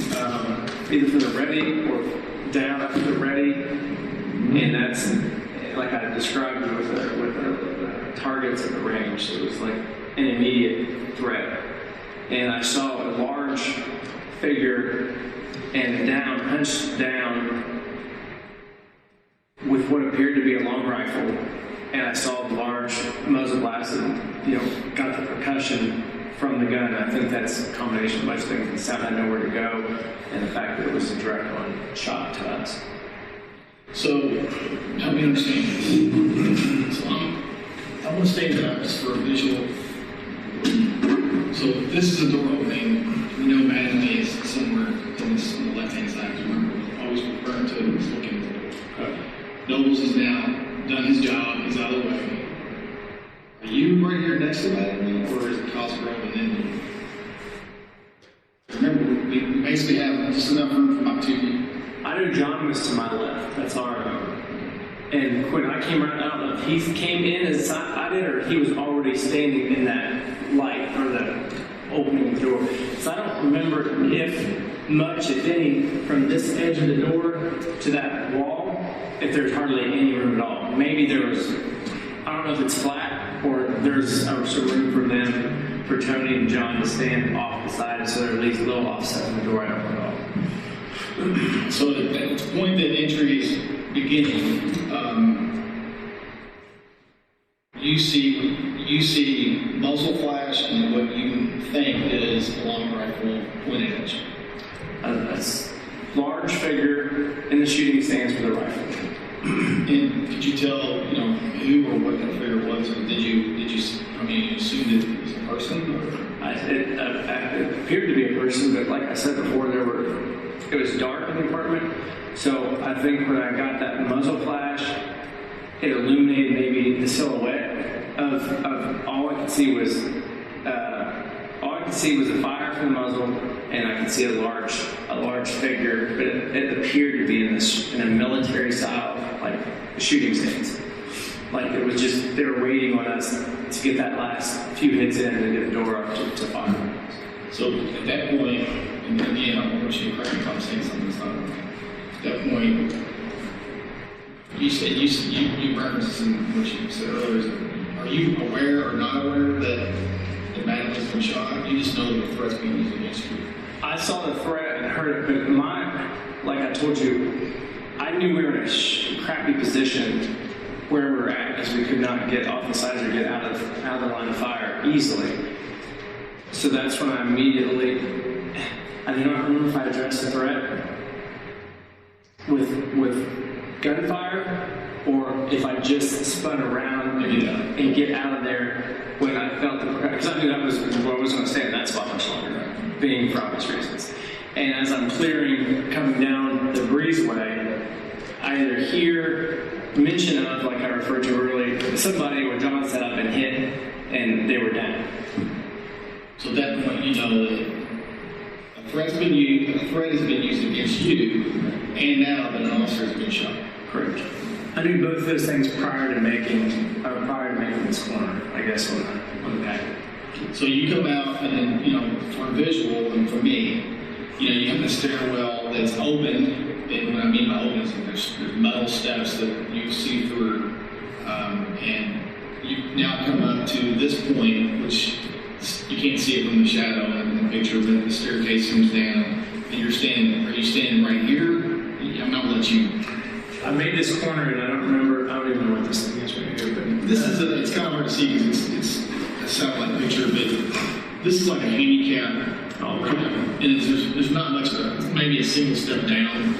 either from the ready or down after the ready, and that's like I described it with the targets at the range. It was like an immediate threat, and I saw a large figure and hunched down with what appeared to be a long rifle, and I saw the large muzzle blast and, got the percussion from the gun. I think that's a combination of much things. The sound had nowhere to go, and the fact that it was a direct on shot to us. So, help me understand this. So I want to state that just for a visual. So this is a door opening. We know Madden is somewhere on the left-hand side. Remember, always referring to it as looking at the door. Nobles is now done his job. He's out of the way. Are you right here next to Madden, or is it Cosgrove and then? Remember, we basically have just enough room for about 2 people. I knew John was to my left. That's all I remember. And when I came right out, if he came in as I did, or he was already standing in that light or the opening the door. So I don't remember if much, if any, from this edge of the door to that wall, if there's hardly any room at all. Maybe there was, I don't know if it's flat or there's some room for them, for Tony and John to stand off the side, so they're at least a little offset from the door. I don't know at all. So at the point that entry is beginning, you see muzzle flash and what you think is a long rifle point edge. A large figure in the shooting stance with a rifle. And could you tell, who or what that figure was? Or did you assume that it was a person? Or? It appeared to be a person, but like I said before, it was dark in the apartment. So I think when I got that muzzle flash, it illuminated maybe the silhouette of all I could see was a fire from the muzzle, and I could see a large figure, but it appeared to be in a military style, like shooting stance. Like it was just, they were waiting on us to get that last few hits in and get the door up to fire. So at that point, and again, I want you to correct me if I'm saying something that's not right. At that point, you said you referenced in what you said earlier. Are you aware or not aware that Madden has been shot? You just know that the threat's being used against you. I saw the threat and heard it, but like I told you, I knew we were in a crappy position where we were at because we could not get off the sides or get out of the line of fire easily. So that's when I do not remember if I addressed the threat with gunfire or if I just spun around and get out of there when I felt the because I knew that was what I was going to stay in that spot much longer, being for obvious reasons. And as I'm clearing, coming down the breezeway, I either hear mention of, like I referred to earlier, somebody or John said I've been hit and they were down. So at that point, you know that a threat has been used against you, and now that an officer has been shot. Correct. I knew both those things prior to making this corner, I guess, on the packet. So you come out, and then, for a visual, and for me, you have the stairwell that's open, and what I mean by open is that there's metal steps that you see through, and you now come up to this point, which you can't see it from the shadow in the picture, but the staircase comes down, and are you standing right here? I'm not gonna let you. I made this corner, and I don't even know what this thing is right here, but this is it's kind of hard to see because it's a satellite picture, but this is like a handicap. And there's not much of it. Maybe a single step down,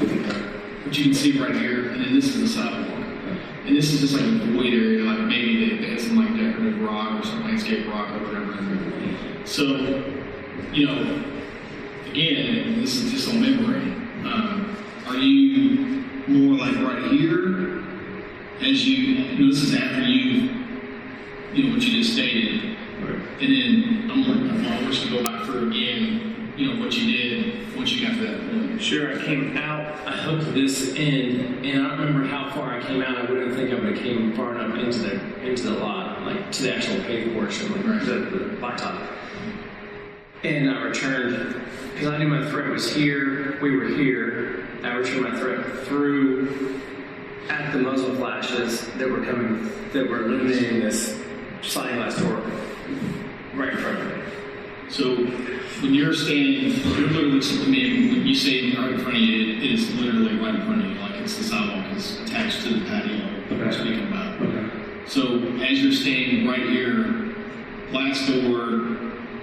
but you can see right here, and then this is the sidewalk. And this is just like a void area, like maybe they had some like decorative rock or some landscape rock or whatever. So, again, this is just on memory. Are you more like right here as this is after what you just stated. And then I'm like, I wish to go back through again what you did once you got to that point. Sure, I came out, I hooked this in, and I don't remember how far I came out. I wouldn't think I would have came far enough into the lot, like to the actual paved portion, like Right. the blacktop. And I returned, because I knew my threat was here, we were here. I returned my threat through at the muzzle flashes that were illuminating this sliding glass door right in front of me. So when you're standing, you're literally, I mean, when you say right in front of you, it is literally right in front of you, like it's the sidewalk is attached to the patio that we're speaking about. Okay. So as you're standing right here, glass door,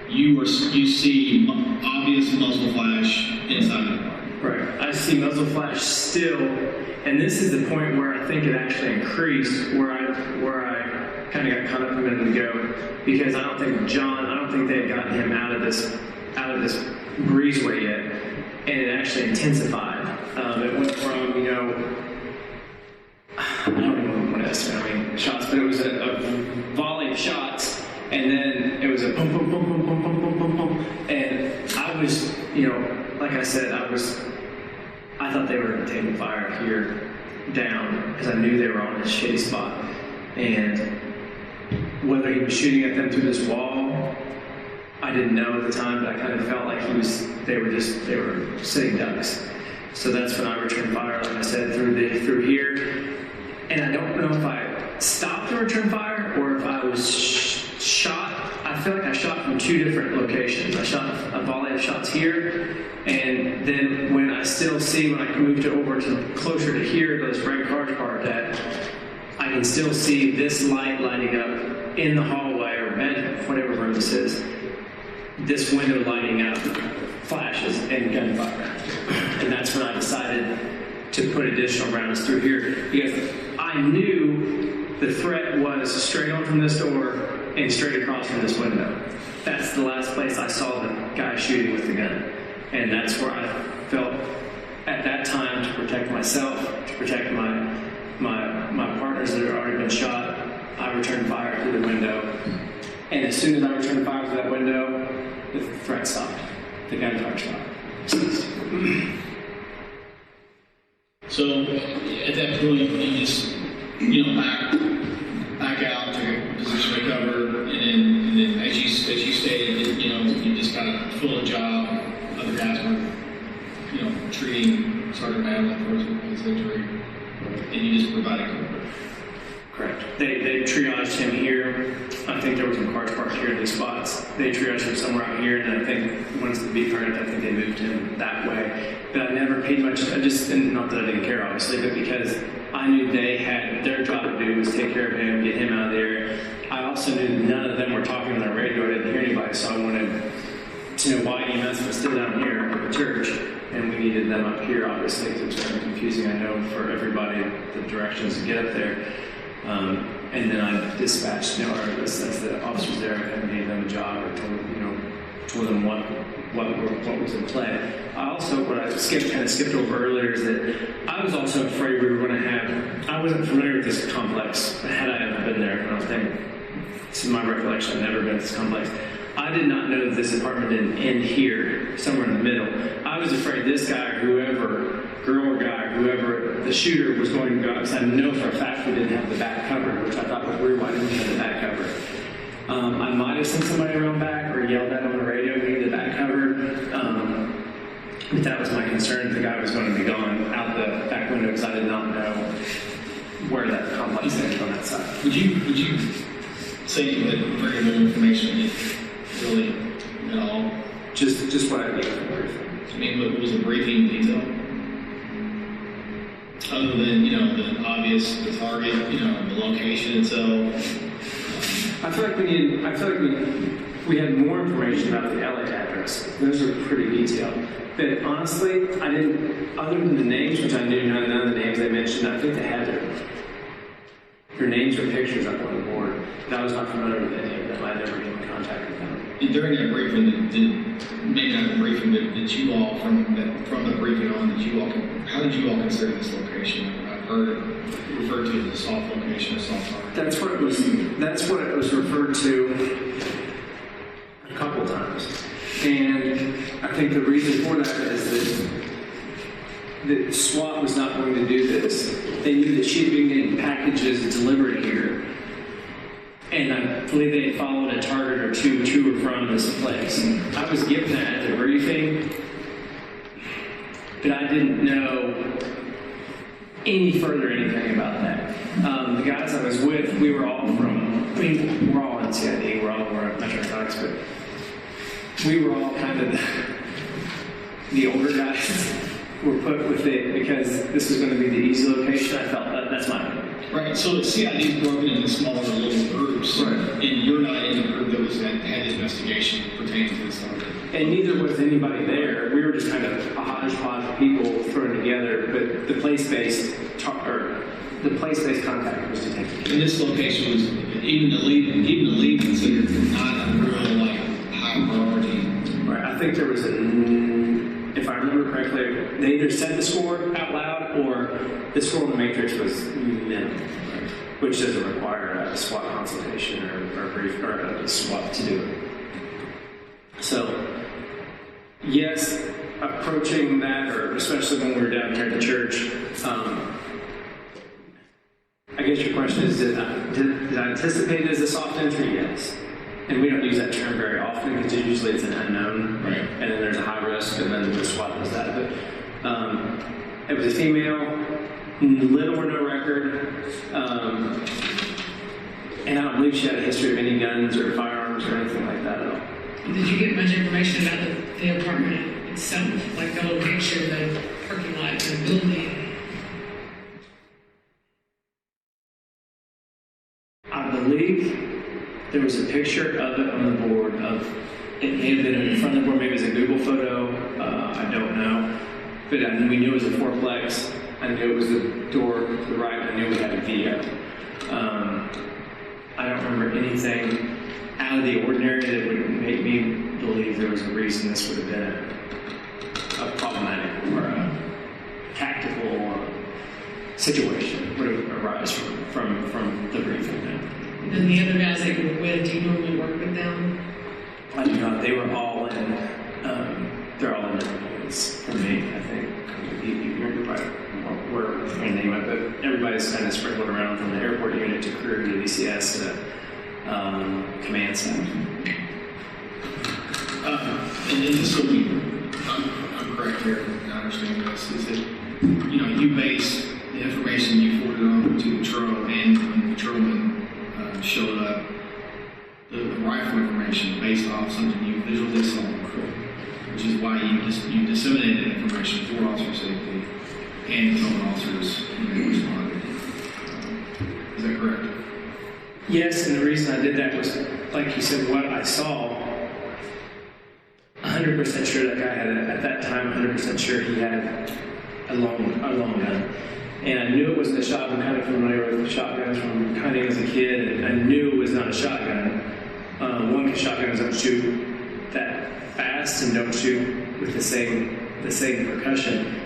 you see obvious muzzle flash inside the car. Right. I see muzzle flash still, and this is the point where I think it actually increased, where I kind of got caught up a minute ago, because I don't think they had gotten him out of this breezeway yet, and it actually intensified. It went from, I don't even want to estimate how many shots, but it was a volley of shots, and then it was a boom, boom, boom, boom, boom, boom, boom, boom, boom, and I was, like I said, I thought they were taking fire here down, because I knew they were on this shitty spot, and whether he was shooting at them through this wall, I didn't know at the time, but I kind of felt like they were sitting ducks. So that's when I returned fire, like I said, through here. And I don't know if I stopped to return fire or if I was shot. I feel like I shot from two different locations. I shot a volley of shots here, and then when I moved it over to closer to here, those red cars parked at, I can still see this light lighting up in the hallway or bed, whatever room this is. This window lighting up, flashes, and gunfire. And that's when I decided to put additional rounds through here, because I knew the threat was straight on from this door and straight across from this window. That's the last place I saw the guy shooting with the gun. And that's where I felt at that time to protect myself, to protect my partners that had already been shot. I returned fire through the window. And as soon as I returned fire through that window, the threat stopped. The gunfire stopped. So at that point, you just, back out to position to cover, and then as you stated, you just kind of fill a job. Other guys were, treating Sergeant Madeline for his injury, and you just provided cover. Correct. They triaged him here. I think there was some cars parked here in these spots. They triaged him somewhere out here, and I think once the beef heard it, I think they moved him that way. But I never paid much. And not that I didn't care, obviously, but because I knew they had their job to do was take care of him, get him out of there. I also knew none of them were talking on their radio. I didn't hear anybody, so I wanted to know why EMS was still down here at the church, and we needed them up here, obviously, because it was kind of confusing, I know, for everybody, the directions to get up there. And then I dispatched, or as the officers there, and gave them a job, or told them what was in play. I also, what I skipped over earlier is that I was also afraid we were going to have. I wasn't familiar with this complex. Had I ever been there, and I was thinking, this is my recollection. I've never been to this complex. I did not know that this apartment didn't end here, somewhere in the middle. I was afraid this guy, whoever, girl or guy, whoever, the shooter was going to go out, because I know for a fact we didn't have the back covered, which I thought was weird. Why didn't we have the back covered? I might have sent somebody around back or yelled at on the radio, we need the back covered. But that was my concern. The guy was going to be gone out the back window because I did not know where that complex is on that side. Would you say you had very little information, really, at all? Just what I gave from briefing. I mean, what was the briefing detail? Other than, the obvious, the target, the location itself. I feel like we had more information about the LA address. Those are pretty detailed. But honestly, I didn't, other than the names, which I knew none of the names they mentioned, I think they had their names or pictures up on the board. But I was not familiar with any of them. I never been in contact with them. And during that briefing, did you all, from the briefing on, how did you all consider this location? I've heard it referred to as a soft location, a soft target. That's what it was referred to a couple times. And I think the reason for that is that the SWAT was not going to do this. They knew that she had been getting packages delivered here. And I believe they had followed a target or two to or from this place. I was given that at the briefing, but I didn't know any further anything about that. The guys I was with, we were all we're all in CID, we're narcotics, but we were all kind of the older guys were put with it because this was going to be the easy location. I felt that's my opinion. Right, so the CID is broken into smaller little groups, Right. and you're not in the group that had investigation pertaining to this target. And neither was anybody there. We were just kind of a hodgepodge of people thrown together, but the place-based contact was detected. And this location was, even the lead considered not a real, high priority. Right, I think there was if I remember correctly, they either said the score out loud or the score on the matrix was minimal, which doesn't require a SWAT consultation or a brief or a SWAT to do it. So, yes, approaching that, or especially when we were down here at the church, I guess your question is, did I anticipate it as a soft entry? Yes. And we don't use that term very often because usually it's an unknown, right? And then there's a high risk, and then the SWAT does that. But it was a female, little or no record, and I don't believe she had a history of any guns or firearms or anything like that at all. Did you get much information about the apartment itself, like the location, the parking lot, the building? I believe there was a picture of it on the board it may have been in front of the board, maybe it's a Google photo, I don't know. But we knew it was a fourplex. I knew it was the door to the right. I knew we had a video. I don't remember anything out of the ordinary that would make me believe there was a reason this would have been a problematic or a tactical situation would have arisen from the briefing. And the other guys that you were with, do you normally work with them? I do not. They were all in. They're all in different units for me. I think you're probably where your name it, but everybody's kind of sprinkled around from the airport unit to crew to DCS to command staff. And then this will be, I'm correct here, I understand this, is that, you base the information you forwarded on to the patrol, and when the patrolman showed up, the rifle information based off something you visually saw, which is why you disseminated information for officer safety and patrolman officers responded. Is that correct? Yes, and the reason I did that was, like you said, what I saw. 100% sure that guy had at that time. 100% sure he had a long gun. And I knew it wasn't a shotgun. I'm kind of familiar with shotguns from hunting as a kid, and I knew it was not a shotgun. One, because shotguns don't shoot that fast and don't shoot with the same percussion.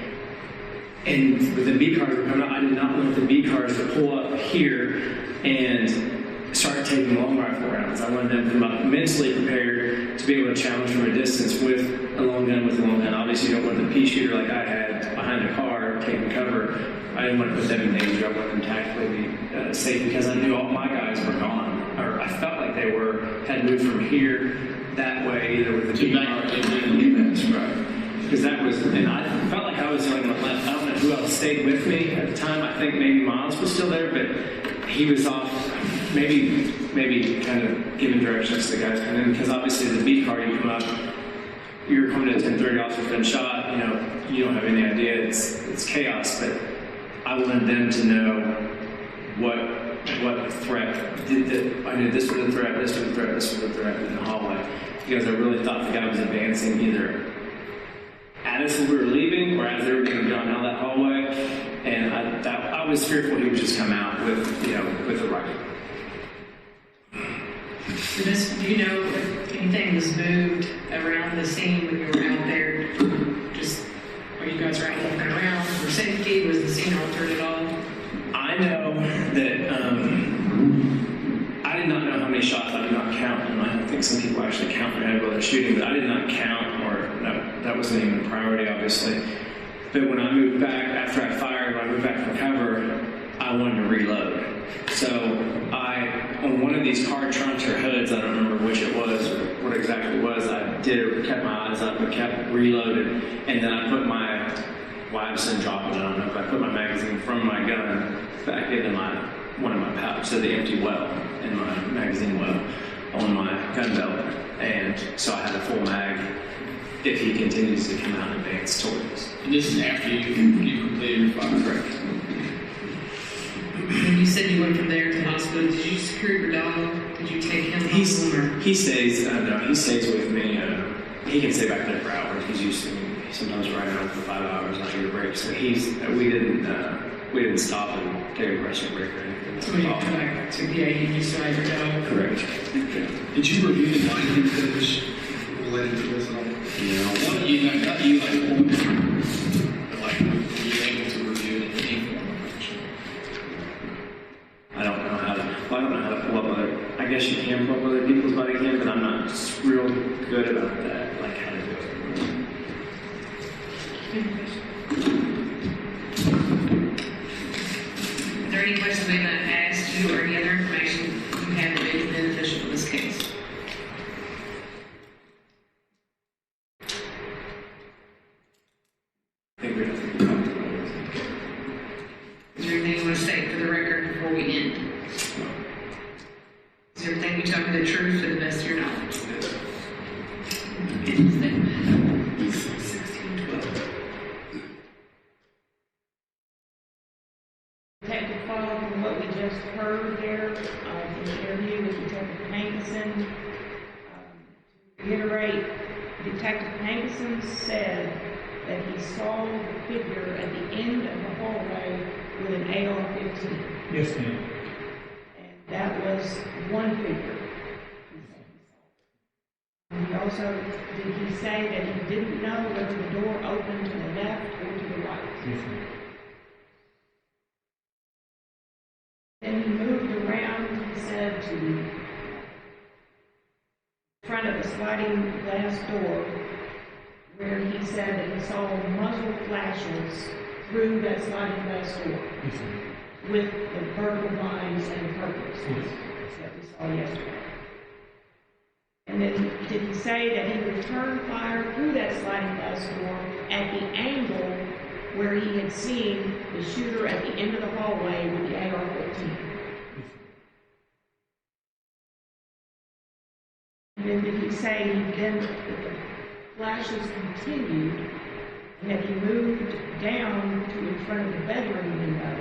And with the B cars were coming out, I did not want the B cars to pull up here and start taking long rifle rounds. I wanted them to come mentally prepared to be able to challenge from a distance with a long gun. Obviously, you don't want the pea shooter like I had behind the car taking cover. I didn't want to put them in danger. I wanted them tactically be safe because I knew all my guys were gone, or I felt like they had moved from here that way, either with the B car or the right. Because that was, and I felt like I was the only one left. I don't know who else stayed with me at the time. I think maybe Miles was still there, but he was off. Maybe kind of giving directions to the guys coming in, because obviously the B car, you come up, you're coming at 10:30, officer's been shot. You don't have any idea. It's chaos. But I wanted them to know what threat. I knew this was a threat. This was a threat. This was a threat in the hallway, because I really thought the guy was advancing either at us as we were leaving or as they were getting gone out that hallway. And I was fearful he would just come out with a rifle. So do you know if anything was moved around the scene when you were out there? Just while you guys were out looking around for safety, was the scene altered at all? I know that I did not know how many shots. I did not count, and I think some people actually count their head while they're shooting, but I did not count or no. wasn't even a priority, obviously. But when I moved back, after I fired, when I moved back from cover, I wanted to reload. So on one of these car trunks or hoods, I don't remember which it was or what exactly it was, I kept my eyes up and kept reloading. And then I put I've been dropping it, I don't know, but I put my magazine from my gun back into one of my pouches, so the empty well in my magazine well on my gun belt. And so I had a full mag if he continues to come out and advance towards us. And this is after you completed your fire. Correct. When you said you went from there to the hospital, did you secure your dog? Did you take him home? He stays. No, he stays with me. He can stay back there for hours. He's used to me sometimes riding around for 5 hours and I get a break. So we didn't stop and take a rest break or anything. So when you come back to PA, you just ride your dog? Correct. Did you review the binding codes related to this at all? Yeah. Not you, like, but like, were you able to review it in any form of action? I don't know how to pull up I guess you can pull up other people's body cam, but I'm not real good about that, like how to do it. Is there any questions we've not asked you or any other information you have that may be beneficial in this case? I think we have to talk about it. Is there anything you want to state for the record before we end? Is everything we talking the truth to the best of your knowledge? End statement. 1612. Detective Fall, from what we just heard there, in the interview with Detective Hankinson, to reiterate, Detective Hankinson said that he saw the figure at the end of the hallway with an AR-15. Yes, ma'am. And that was one figure. And he also, did he say that he didn't know whether the door opened to the left or to the right? Yes, ma'am. Then he moved around, he said, to the front of the sliding glass door, where he said that he saw muzzle flashes through that sliding glass door Yes, ma'am. with the vertical lines and the purples Yes. that we saw yesterday. And then did he say that he returned fire through that sliding glass door at the angle where he had seen the shooter at the end of the hallway with the AR-15? And then did he say then that the flashes continued and that he moved down to in front of the bedroom window,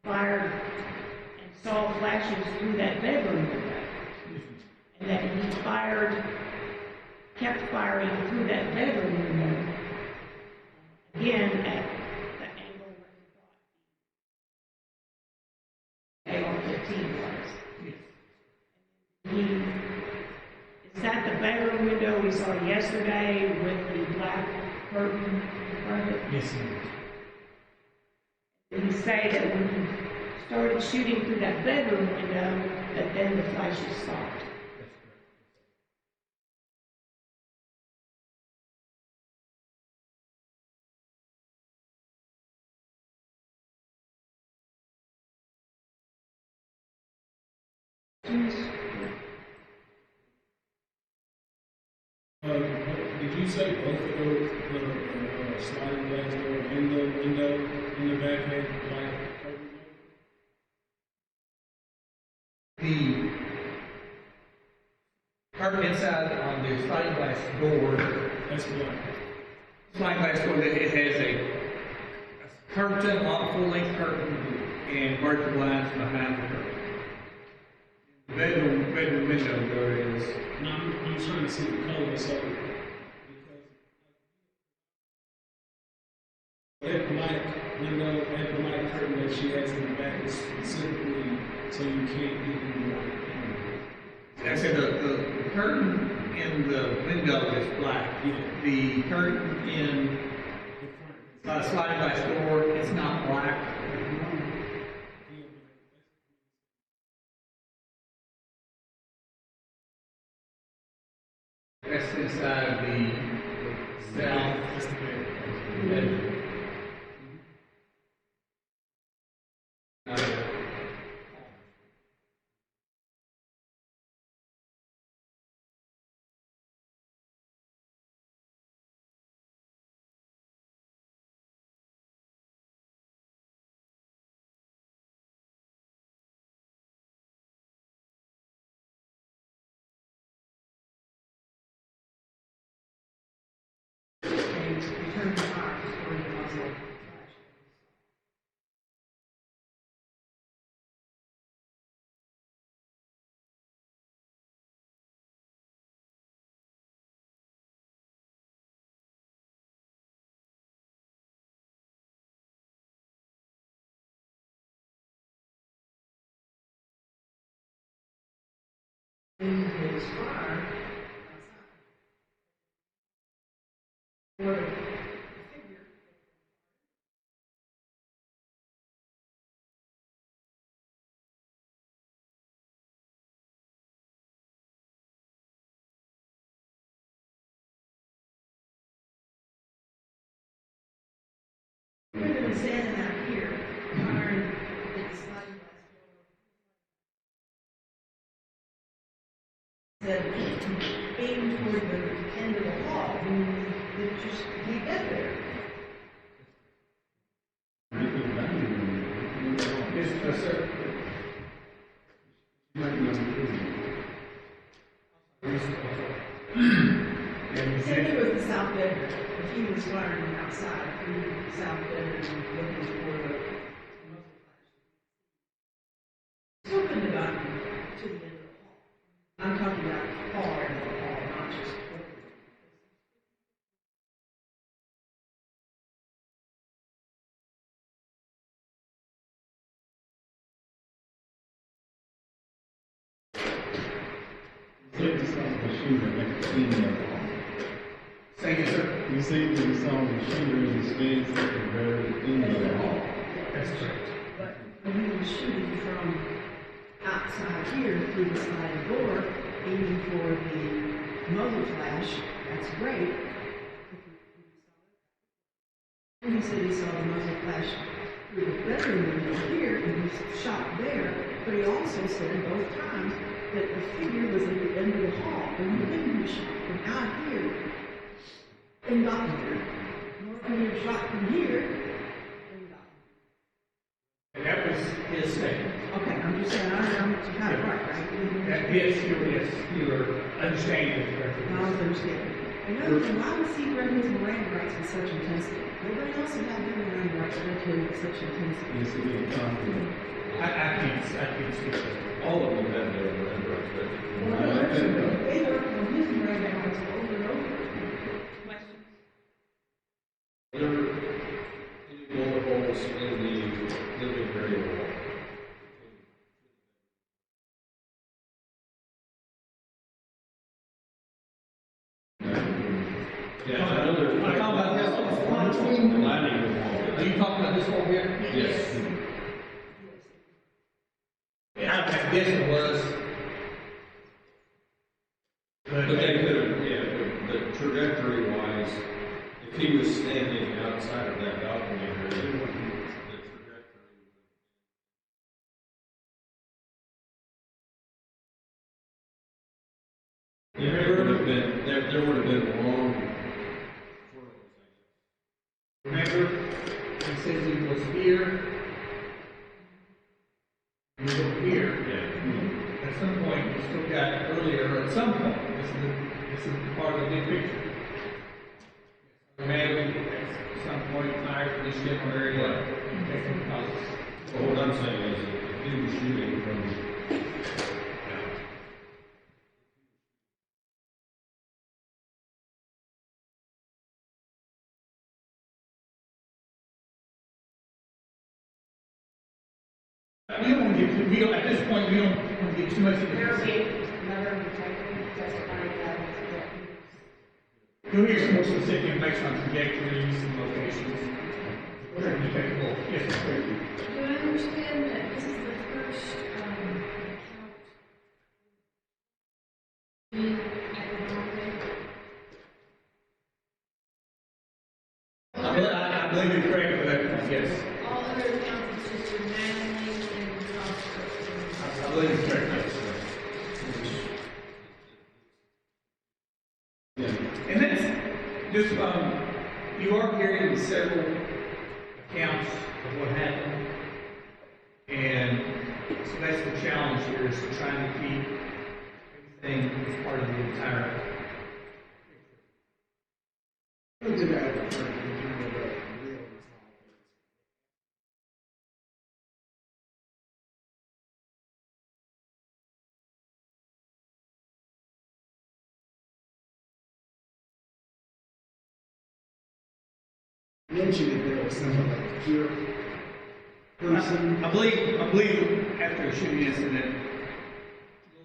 fired and saw flashes through that bedroom window, and that he kept firing through that bedroom window, again at the angle where he thought the AR-15 was. Is that the bedroom window we saw yesterday with the black curtain in front of it? Yes, ma'am. Did he say that when he started shooting through that bedroom window, that then the flashes stopped? That's correct. Did you say both of those, the sliding glass door and the window in the back had black curtains? The curtain inside on the sliding glass door, That's black. sliding glass door, it has a curtain, a full-length curtain, and vertical lines behind the curtain. The bedroom window there is. And I'm trying to see the color, so because that black window, that black curtain that she has in the back is specifically so you can't get in the light. Like I said, the curtain in the window is black. Yeah. The curtain in The front. sliding glass door is not black. That's inside the in his car outside. Or the figure. He could have been standing out here, firing at the sliding glass door. Said, aim toward the end of the hall, and it just, he got there. Yes, sir. Said it was the south bedroom, if he was firing outside, through the south bedroom, looking for the muzzle flash. Still couldn't have gotten to the end of the hall. I'm talking about far end of the hall, not just over. Say again, sir. You say that you saw the shooter in the space at the very end of the hall. That's correct. But when he was shooting from outside here through the sliding door, aiming for the muzzle flash, that's great. And he said he saw the muzzle flash through the bedroom window here, and he shot there. But he also said both times that the figure was at the end of the hall, and he didn't shot from out here and got here. Nor could he have shot from here and got here. And that was his statement. Okay, I'm just saying, I'm kind of right, right? That, yes, you're understanding it correctly. I was understanding. Another thing, why was he read his Miranda rights with such intensity? Nobody else had had their Miranda rights read to him with such intensity. Yes, it is confident. I can't speak to that. All of them have their right. They worked on his Miranda rights over and over. Questions? There are any bullet holes in the living area wall? Yeah, I know there's. I'm talking about this one. The lining of the wall. Are you talking about this one here? Yes. Yeah, I guess it was. But they could have, yeah, but trajectory wise, if he was standing outside of that balcony area, the trajectory. There would have been, there would have been long furrows, I guess. Remember, he says he was here. He was over here. Yeah. At some point, we still got earlier, or at some point, this is part of the big picture. Maybe at some point, higher for this general area, taking houses. Well, what I'm saying is, if he was shooting from, We don't, at this point, we don't want to get too much into There will this. be another detective testifying that You'll hear some more specific information on trajectories and locations. We're going to take a look. Yes, sir. Do I understand that this is the first account being at the Broadway? I believe you're correct with that point, yes. All other accounts, it's just your mailing and Transcript. I believe you're correct, yes. And that's just, you are carrying several accounts of what happened. And so that's the challenge here, is trying to keep everything as part of the entire mentioned that there was someone like here person. I believe after the shooting incident,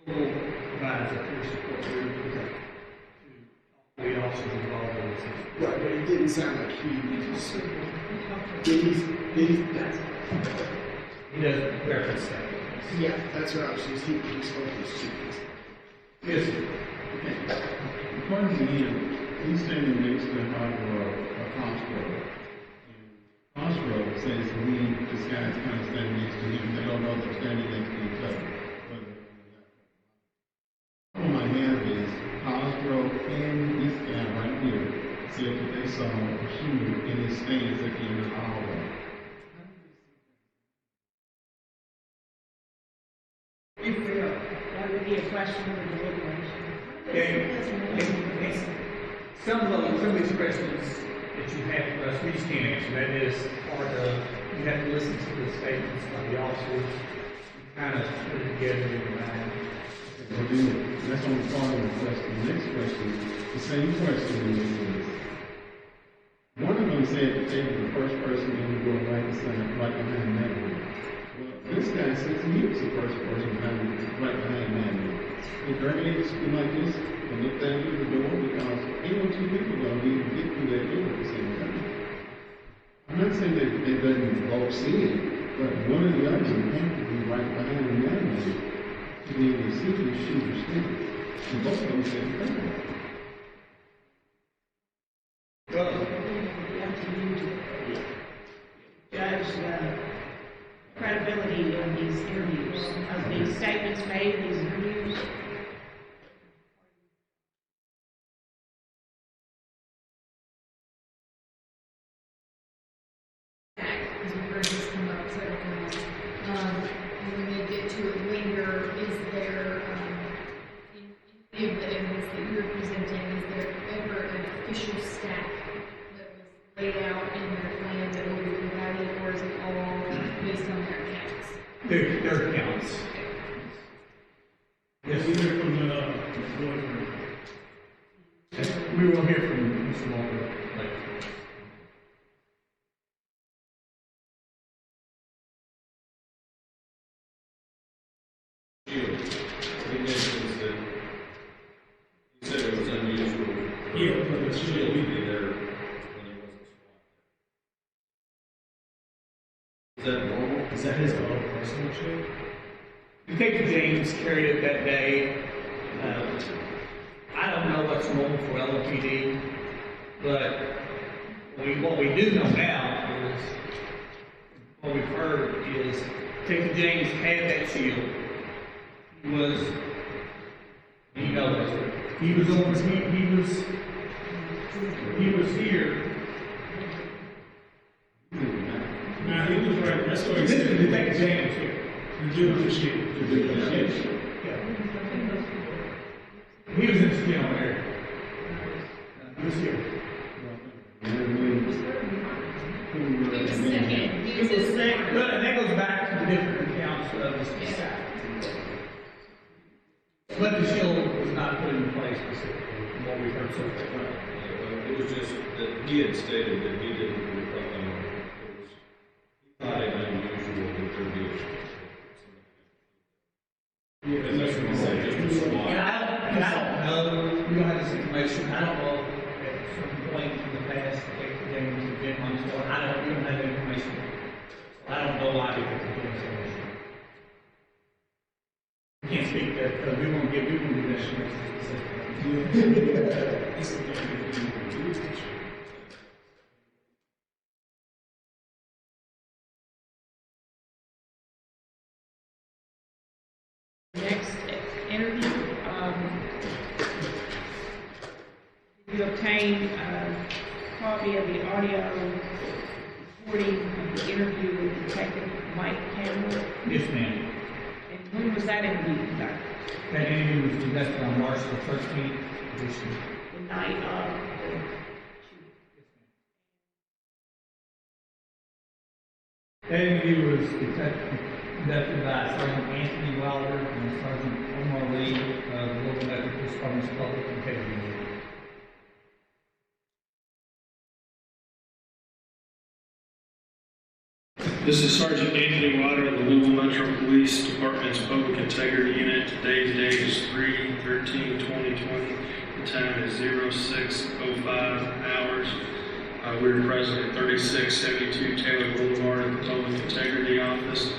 little provides a peer support group to the officers involved in this. Right, but it didn't sound like he just, He doesn't reference that. yeah, that's what I was just, he spoke his chief. Yes, sir. According to him, he's standing next to Hosgrove, Cosgrove. Cosgrove says to me, this guy's kind of standing next to him. They don't know they're standing next to each other. But all I have is Cosgrove and this guy right here said that they saw a shooter in his stance at the end of the hallway. That would be a question of deliberation. Some of these questions that you have for us, we just can't answer. That is part of, you have to listen to the statements by the officers, kind of put it together in your mind. Well, then, that's only part of the question. The next question, the same question is, one of them said that they were the first person in the door right behind that one. Well, this guy says he was the first person right behind that one. If everybody just be like this and look down through the door, because ain't no two people gonna be able to get through that door at the same time. I'm not saying that they doesn't both see it, but one or the other have to be right behind the other one to be able to see the shooter stand. And both of them said it. Well, You have to judge the credibility of these interviews, of these statements made, these interviews. Because we've heard this come up several times. And when they get to it later, is there, in any of the evidence that you're presenting, is there ever an official stack that was laid out in their plan that will be provided, or is it all based on their accounts? their accounts. Yes, We hear from the board. we will hear from Mr. Walker later. He mentions that, he said it was unusual for Yeah, for the the shield. shield to be there when there wasn't SWAT. Is that normal? Is that his own personal shit? Detective James carried it that day. I don't know what's normal for LOPD, but what we do know now is, what we've heard is Detective James had that shield. He was here. Nah, he was right. That's what he This is said. Detective James here. The dude with the shit. He was in the skin on there. He was here. He was second. He was his second. But that goes back to the different accounts of the side. But the shield was not put in place specifically, from what we've heard so far. It was just that he had stated that he didn't, he thought it unusual that there be Yeah, and that's what he said, just a SWAT. And I don't know, we don't have this information, I don't know if at some point in the past, Detective James has been on SWAT, we don't have that information. I don't know why Detective James is on SWAT. We can't speak that, we won't give that information specifically. Next interview, you obtain a copy of the audio recording of the interview with Detective Mike Campbell. Yes, ma'am. And when was that interview conducted? That interview was conducted on March the 13th of this year. The night of the shooting. That interview was conducted by Sergeant Anthony Wilder and Sergeant Omar Lee of the local Metro Police Department's Public Integrity Unit. This is Sergeant Anthony Water of the Louisville Metro Police Department's Public Integrity Unit. Today's date is 3/13/2020. The time is 06:05 hours. We are present at 3672 Taylor Boulevard at the Public Integrity Office.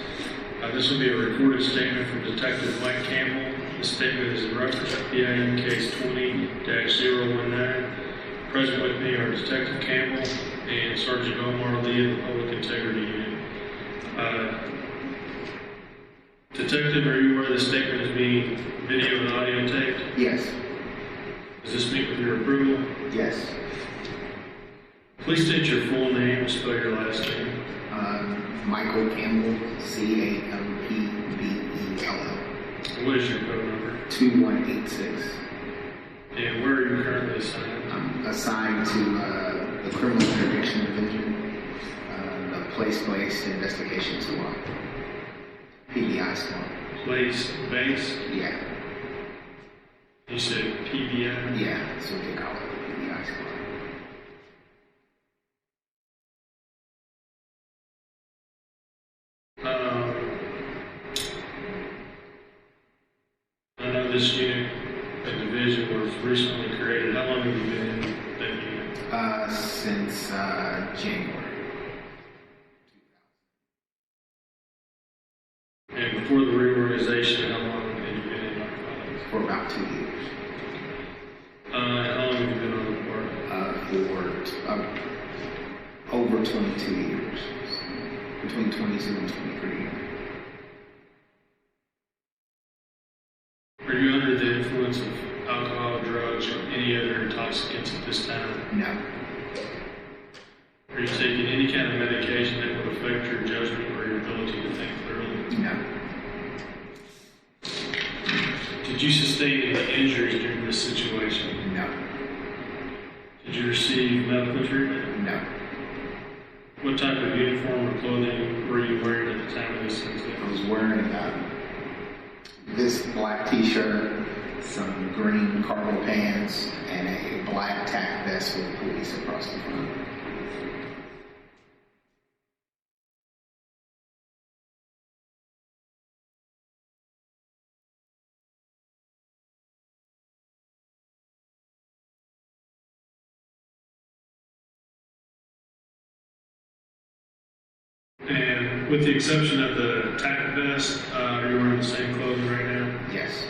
This will be a recorded statement from Detective Mike Campbell. The statement is in reference to PIM case 20-019. Present with me are Detective Campbell and Sergeant Omar Lee of the Public Integrity Unit. Detective, are you aware this statement is being video and audio taped? Yes. Does this meet with your approval? Yes. Please state your full name and spell your last name. Michael Campbell, Campbell. What is your code number? 2186. And where are you currently assigned? I'm assigned to the Criminal Interdiction Division, the Place-Based Investigation Squad, PBI Squad. Place-based? Yeah. You said PBI? Yeah, that's what they call it, PBI Squad. I know this unit, a division, was recently created. How long have you been in that unit? Since January. And before the reorganization, how long have you been in narcotics? For about 2 years. How long have you been on the board? For over 22 years. Between 22 and 23 years. Are you under the influence of alcohol, drugs, or any other intoxicants at this time? No. Are you taking any kind of medication that would affect your judgment or your ability to think clearly? No. Did you sustain any injuries during this situation? No. Did you receive medical treatment? No. What type of uniform or clothing were you wearing at the time of this incident? I was wearing this black t-shirt, some green cargo pants, and a black tack vest with police across the front. And with the exception of the tack vest, are you wearing the same clothing right now? Yes.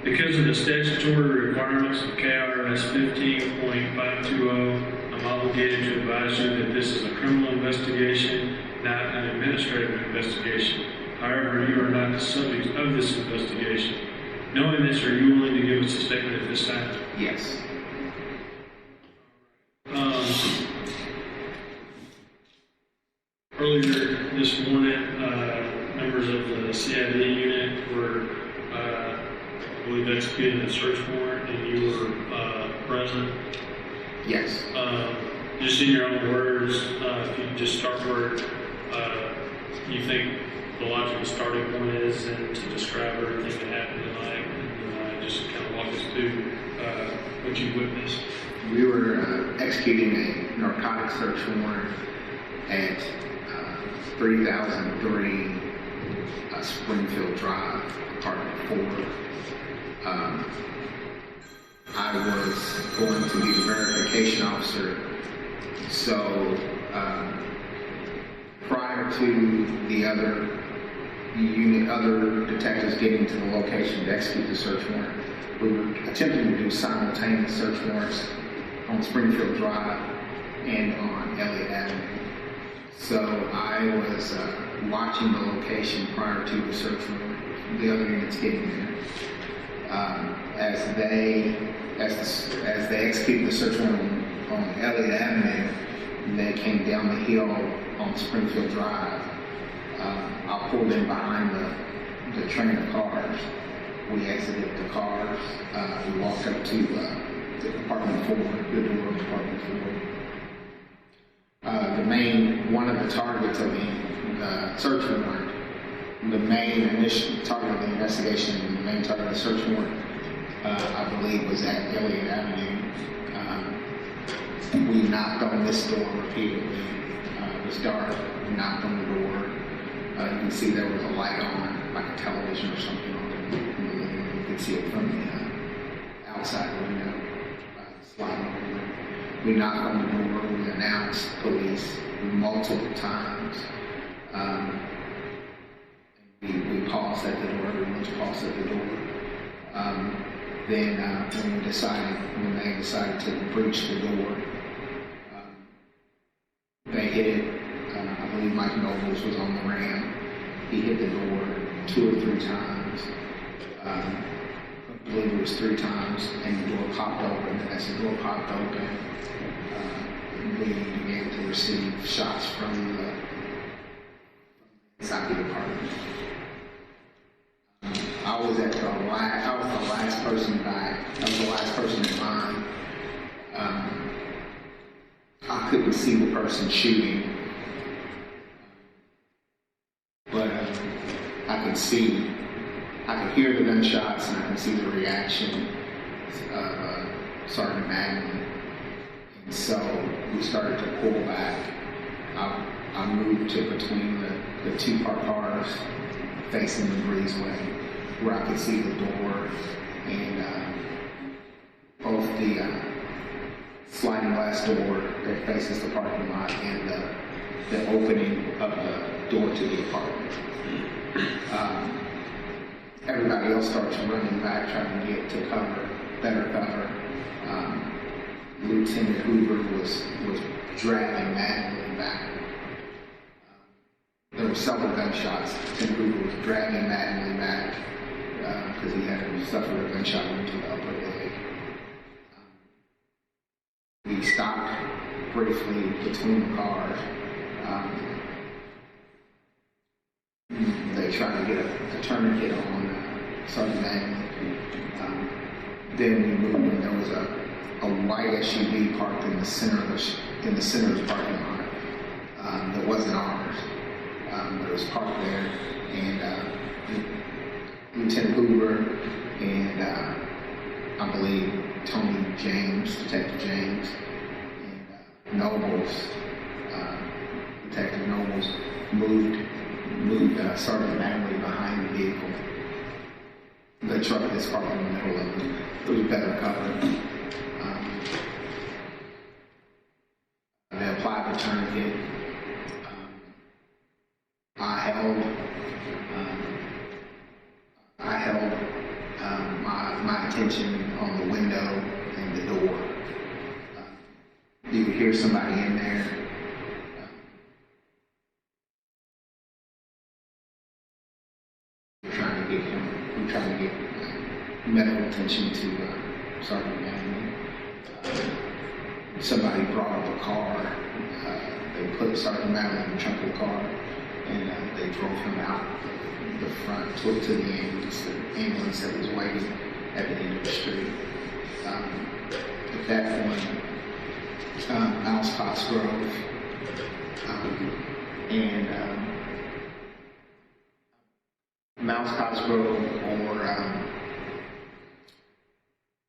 Because of the statutory requirements of KRS 15.520, I'm obligated to advise you that this is a criminal investigation, not an administrative investigation. However, you are not the subject of this investigation. Knowing this, are you willing to give us a statement at this time? Yes. Earlier this morning, members of the CID unit were, I believe, executing a search warrant, and you were present. Yes. Just in your own words, if you could just start where you think the logical starting point is, and to describe everything that happened tonight, and just kind of walk us through what you witnessed. We were executing a narcotic search warrant at 3003 Springfield Drive, apartment 4. I was going to be the verification officer, so prior to the other detectives getting to the location to execute the search warrant, we were attempting to do simultaneous search warrants on Springfield Drive and on Elliott Avenue. So I was watching the location prior to the search warrant, the other units getting there. As they executed the search warrant on Elliott Avenue, they came down the hill on Springfield Drive. I pulled in behind the train of cars. We exited the cars. We walked up to apartment 4, the door of apartment 4. One of the targets of the search warrant, the main initial target of the investigation, the main target of the search warrant, I believe was at Elliott Avenue. We knocked on this door repeatedly. It was dark. We knocked on the door. You can see there was a light on, like a television or something on in the living room. You could see it from the outside window, sliding over. We knocked on the door. We announced police multiple times. We paused at the door. Everyone's paused at the door. Then when they decided to breach the door, they hit it. I believe Mike Nobles was on the ram. He hit the door 2 or 3 times. I believe it was 3 times, and the door popped open. And as the door popped open, we began to receive shots from the inside the apartment. I was the last person back. I was the last person in line. I couldn't see the person shooting, but I could hear the gunshots, and I could see the reaction of Sergeant Magnan. And so we started to pull back. I moved to between the 2 parked cars facing the breezeway, where I could see the door and both the sliding glass door that faces the parking lot and the opening of the door to the apartment. Everybody else starts running back, trying to get to better cover. Lieutenant Hoover was dragging madly back. There were several gunshots. Lieutenant Hoover was dragging madly back because he had suffered a gunshot wound to the upper leg. We stopped briefly between the cars. They tried to get a tourniquet on Sergeant Magnan. Then we moved, and there was a white SUV parked in the center of the parking lot. That wasn't ours, but it was parked there. And Lieutenant Hoover and I believe Detective James, and Nobles, Detective Nobles moved Sergeant Magnan behind the vehicle. The truck that's parked in the middle of it. It was better covered. They applied the tourniquet. I held my attention on the window and the door. You could hear somebody in there. We're trying to get medical attention to Sergeant Magnan. Somebody brought up a car. They put Sergeant Magnan in the trunk of the car, and they drove him out the front to the ambulance that was waiting at the end of the street. At that point, Mouse Cosgrove and Mouse Cosgrove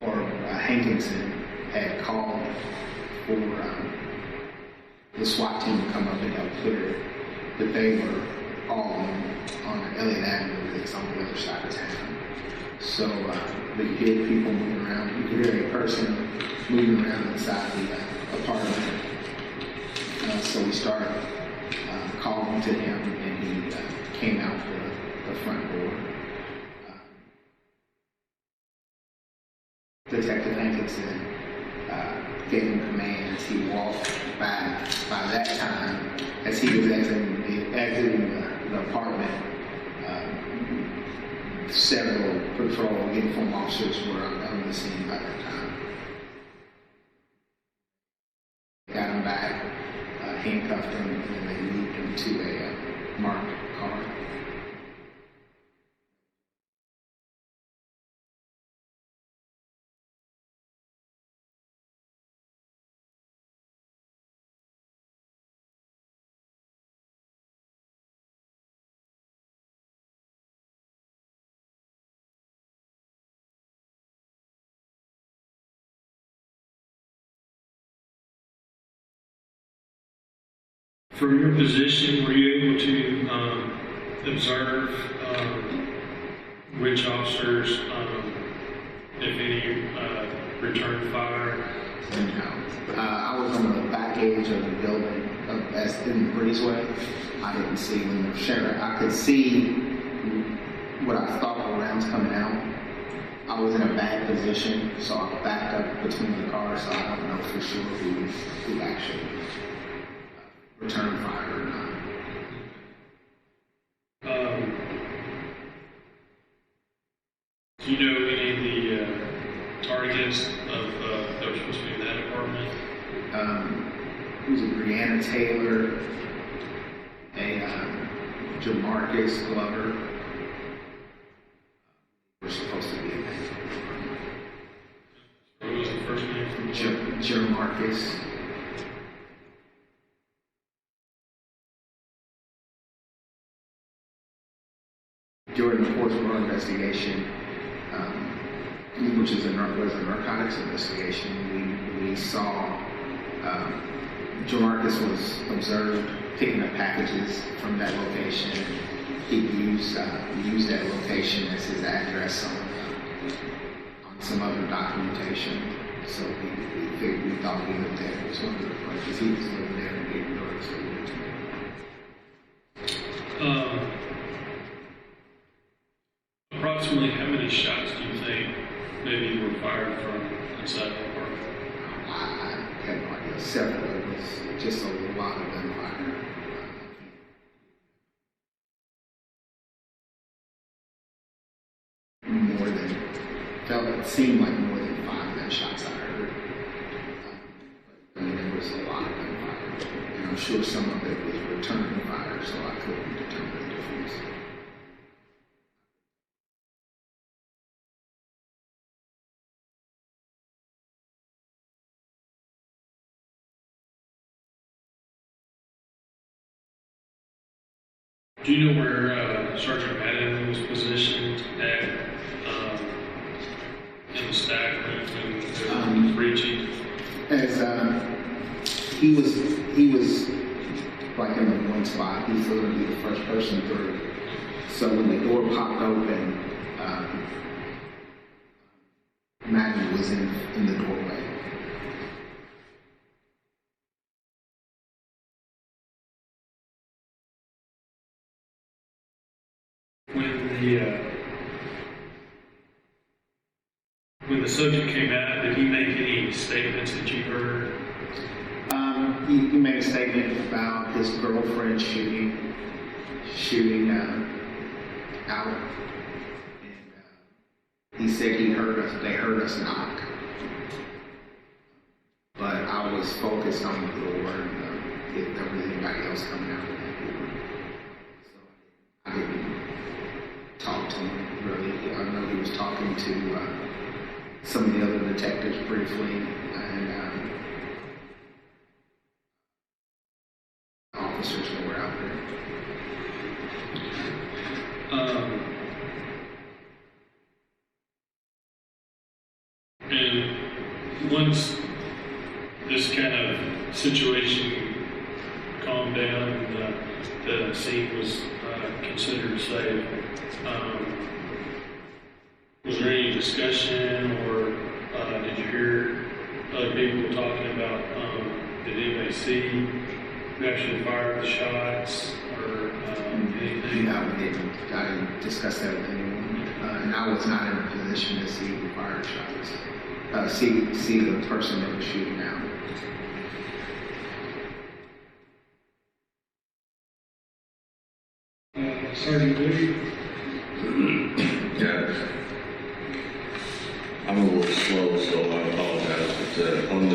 or Hankinson had called for the SWAT team to come up and help clear it, but they were all on Elliott Avenue, that's on the other side of town. So we could hear people moving around. You could hear a person moving around inside the apartment. So we started calling to him, and he came out the front door. Detective Hankinson gave him commands. He walked back. By that time, as he was exiting the apartment, several patrol uniform officers were on the scene by that time. Got him back, handcuffed him, and then they moved him to a marked car. From your position, were you able to observe which officers, if any, returned fire? No. I was on the back edge of the building, as in the breezeway. I didn't see when the sheriff. I could see what I thought were rounds coming out. I was in a bad position, so I backed up between the cars, so I don't know for sure who actually returned fire or not. Do you know any of the targets of that were supposed to be in that apartment? Who's it? Breonna Taylor, a Jamarcus Glover. We're supposed to be in that. What was the first name? Jamarcus. During the course of our investigation, which was a narcotics investigation, we saw Jamarcus was observed picking up packages from that location. He used that location as his address on some other documentation. So we thought he lived there. It was one of the places he was living there and getting drugs. Approximately how many shots do you think maybe were fired from inside the apartment? I had no idea. Several. It was just a lot of gunfire. It seemed like more than 5 gunshots I heard. But I mean, there was a lot of gunfire. And I'm sure some of it was returning fire, so I couldn't determine the difference. Do you know where Sergeant Madden was positioned at in the stack when they were breaching? As he was like in the one spot. He was going to be the first person through. So when the door popped open, Madden was in the doorway. When the subject came out, did he make any statements that you heard? He made a statement about his girlfriend shooting out, and he said they heard us knock. But I was focused on the door and if there was anybody else coming out of that door. So I didn't talk to him really. I know he was talking to some of the other detectives briefly, and officers that were out there. And once this kind of situation calmed down and the scene was considered safe, was there any discussion or did you hear other people talking about did anybody see who actually fired the shots or anything? No, I didn't discuss that with anyone. And I was not in a position to see who fired shots. See the person that was shooting out. Sergeant Lee? Yeah. I'm a little slow, so I apologize. But on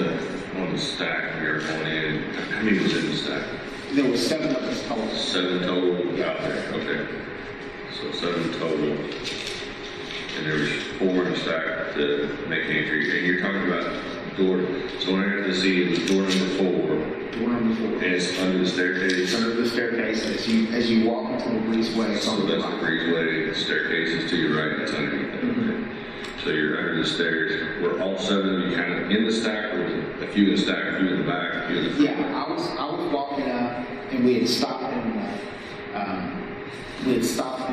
the stack we are going in, how many was in the stack? There were 7 of us total. 7 total out there. Okay. So 7 total. And there was 4 in the stack to make entry. And you're talking about door. So what I got to see is door number 4. Door number 4. And it's under the staircase. It's under the staircase. As you walk into the breezeway, it's so on the that's right. the breezeway. The staircase is to your right. It's underneath that. Mm-hmm. So you're under the stairs. Were all 7 of you kind of in the stack, or was it a few in the stack, a few in the back, a few in the front? Yeah, I was walking up, and we had stopped in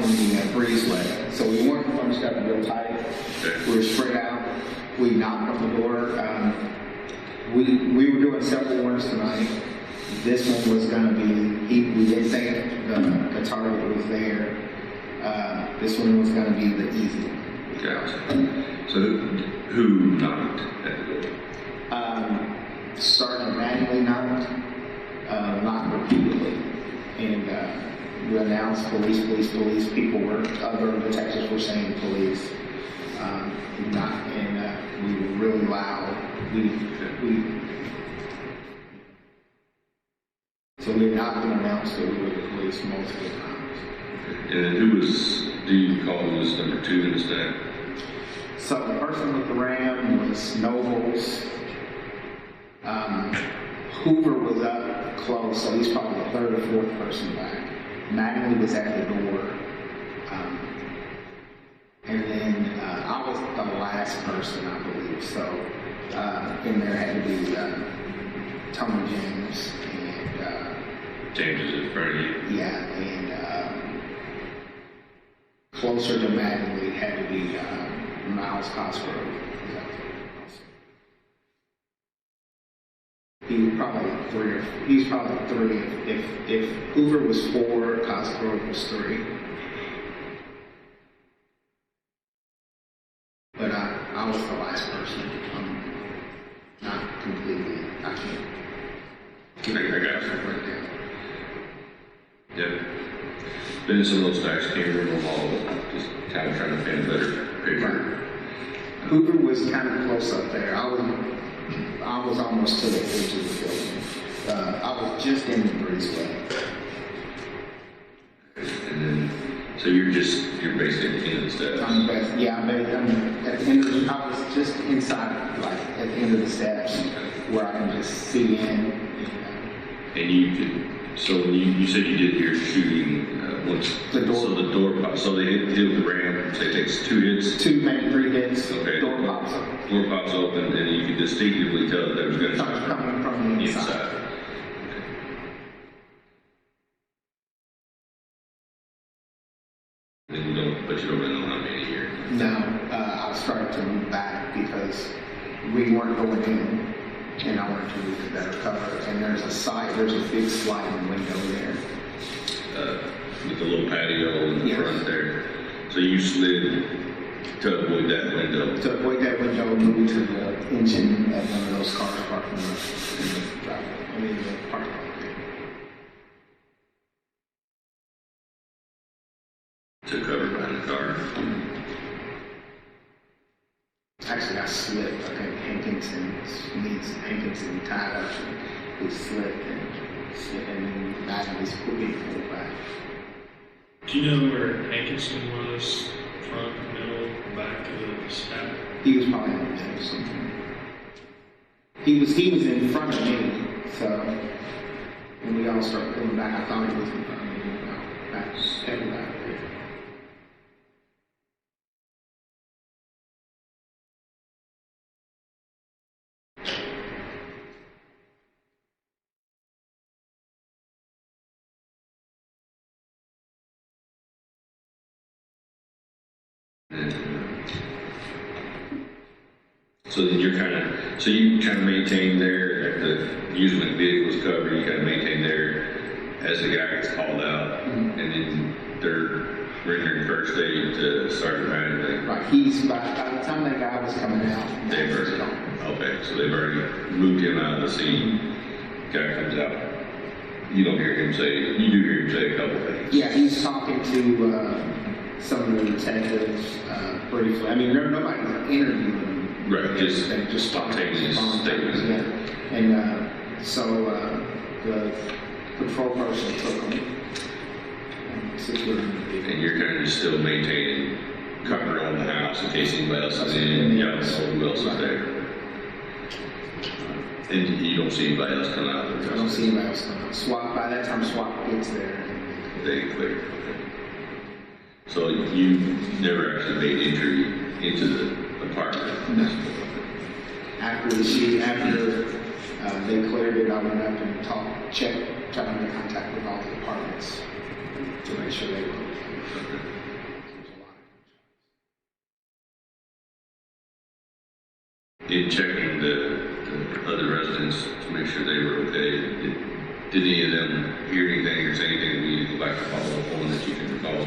the breezeway, so we weren't bunched up real tight. We were spread out. We knocked on the door. We were doing several warrants tonight. This one was going to be, we didn't think the target was there. This one was going to be the easy one. Gotcha. So who knocked at the door? Sergeant manually knocked repeatedly. And we announced police. People were, other detectives were saying police. Knocked, and we were really loud. So we knocked and announced that we were the police multiple times. And then who do you call was number 2 in the staff? So the person with the ram was Nobles. Hoover was up close, so he's probably the third or fourth person back. Magley was at the door. And then I was the last person, I believe. So in there had to be Tony James and James is in front of you. Yeah, and closer to Magley had to be Miles Cosgrove. He's probably three. If Hoover was 4, Cosgrove was 3. But I was the last person. Not completely. I can't. I got you. Right down. Yep. Been in some of those stacks, can't remember them all, just kind of trying to paint a better picture. Hoover was kind of close up there. I was almost to the edge of the building. I was just in the breezeway. And then, so you're basically at the end of the steps. I'm at the end of I was just inside, like at the end of the steps, where I can just see in. And you could, so when you said you did your shooting, once the door. So the door pops. So they hit with the ram. So it takes 2 hits. 2, maybe 3 hits. Okay. Door pops open. Door pops open, and you could distinctively tell that there was going to coming from the inside. And you don't know how many here. No, I was starting to move back because we weren't going in, and I wanted to move to better cover. And there's a big sliding window there. With the little patio in the front there. So you slid to avoid that window. To avoid that window, moved to the engine of one of those cars parked in the driveway. The parking lot. To cover behind the car. Actually, I slipped. I think Hankinson tied up and we slipped and Magley's being pulled back. Do you know where Hankinson was? Front, middle, back of the stack? He was probably in the middle something. He was in front of me, so when we all started pulling back, I thought he was in front of me. Back, heading back there. So then you kind of maintain there, using the vehicle's cover, you kind of maintain there as the guy gets called out, and then they're rendering first aid to Sergeant Mattingly. Right, by the time that guy was coming out, they've already gone. Okay, so they've already moved him out of the scene. Guy comes out. You don't hear him say, you do hear him say a couple things. Yeah, he's talking to some of the detectives briefly. I mean, nobody's interviewing him. Right, they just spontaneous statements. Yeah. And so the patrol person took him and secured him. And you're kind of just still maintaining cover on the house in case anybody else is in, you don't know who else is there. And you don't see anybody else come out. I don't see anybody else come out. SWAT, by that time SWAT gets there. They clear. Okay. So you never actually made entry into the apartment? No. After They cleared it. I went up and tried to make contact with all the departments to make sure they were okay. In checking the other residents to make sure they were okay, did any of them hear anything or say anything that we need to go back to follow up on that you can recall?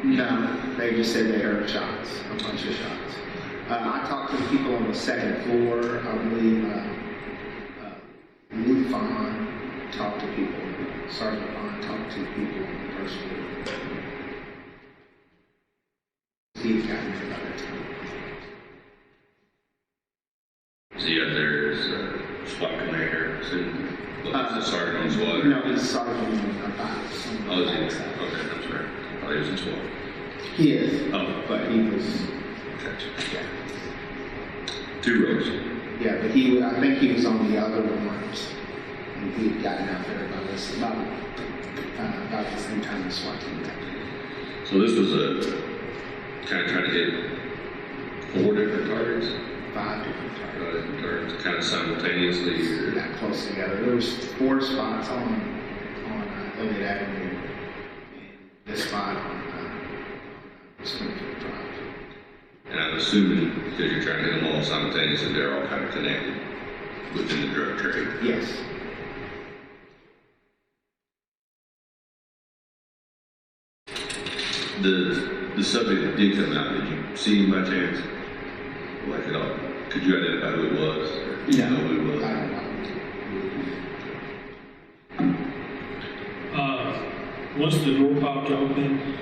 No, they just said they heard shots, a bunch of shots. I talked to the people on the second floor. I believe Luke Vaughn talked to people. Sergeant Vaughn talked to people on the first floor. He had gotten there by that time. So you got there as a SWAT commander, the sergeant on SWAT? No, he's sergeant on box. Oh, is he? Okay, I'm sorry. I thought he was in SWAT. He is. Oh. But he was. Gotcha. Yeah. 2 rows. Yeah, but I think he was on the other ones. And he had gotten out there about the same time as SWAT team got there. So this was a kind of trying to hit 4 different targets? 5 different targets. Kind of simultaneously? Or? Not close together. There was 4 spots on Elliott Avenue and this spot on Springfield Drive. And I'm assuming because you're trying to hit them all simultaneously, they're all kind of connected within the drug trade. Yes. The subject that did come out, did you see him by chance? Like at all? Could you identify who it was? Or do you know who it was? I don't know. Once the door popped open,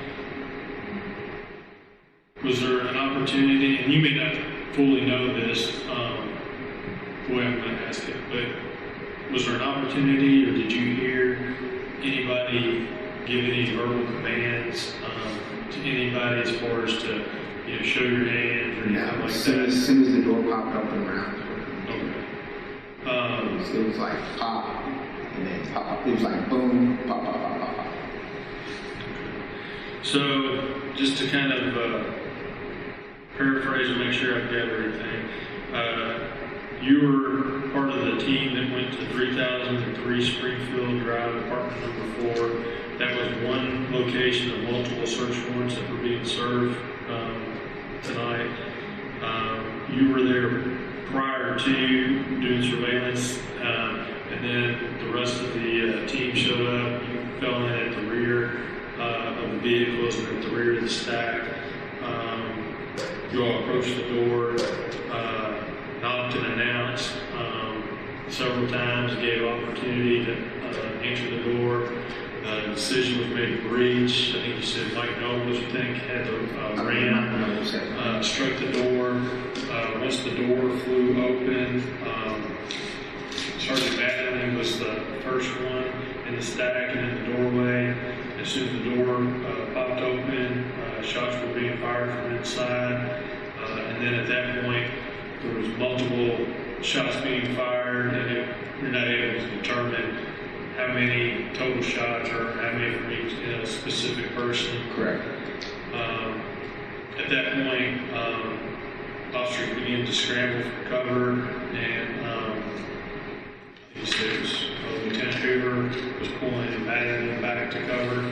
was there an opportunity, and you may not fully know this, the way I'm going to ask it, but was there an opportunity, or did you hear anybody give any verbal commands to anybody as far as to, show your hands or anything like that? As soon as the door popped open around. Okay. It was like pop, and then pop. It was like boom, pop, pop, pop, pop, pop. So, just to kind of paraphrase and make sure I've got everything, you were part of the team that went to 3003 Springfield Drive, apartment number 4. That was one location of multiple search warrants that were being served tonight. You were there prior to doing surveillance, and then the rest of the team showed up. You fell in at the rear of the vehicles and at the rear of the stack. You all approached the door, knocked and announced several times, gave opportunity to enter the door. The decision was made to breach. I think you said Mike Nobles, you think, had the ram, struck the door. Once the door flew open, Sergeant Madeline was the first one in the stack and in the doorway. As soon as the door popped open, shots were being fired from inside. And then at that point, there was multiple shots being fired, and you're not able to determine how many total shots or how many from each specific person. Correct. At that point, officers began to scramble for cover, and he said it was Lieutenant Hoover was pulling Madeline back to cover.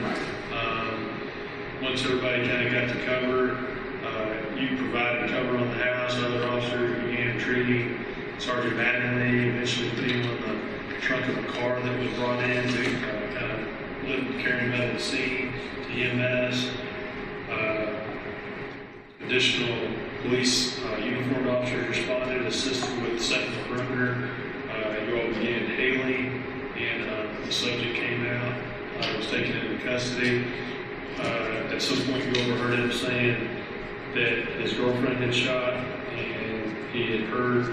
Once everybody kind of got to cover, you provided cover on the house. Other officers began treating Sergeant Madeline, eventually putting him on the trunk of a car that was brought in to kind of lift, carry him out of the scene to EMS. Additional police uniformed officers responded, assisted with setting the perimeter. You all began hailing, and the subject came out, was taken into custody. At some point, you overheard him saying that his girlfriend had shot, and he had heard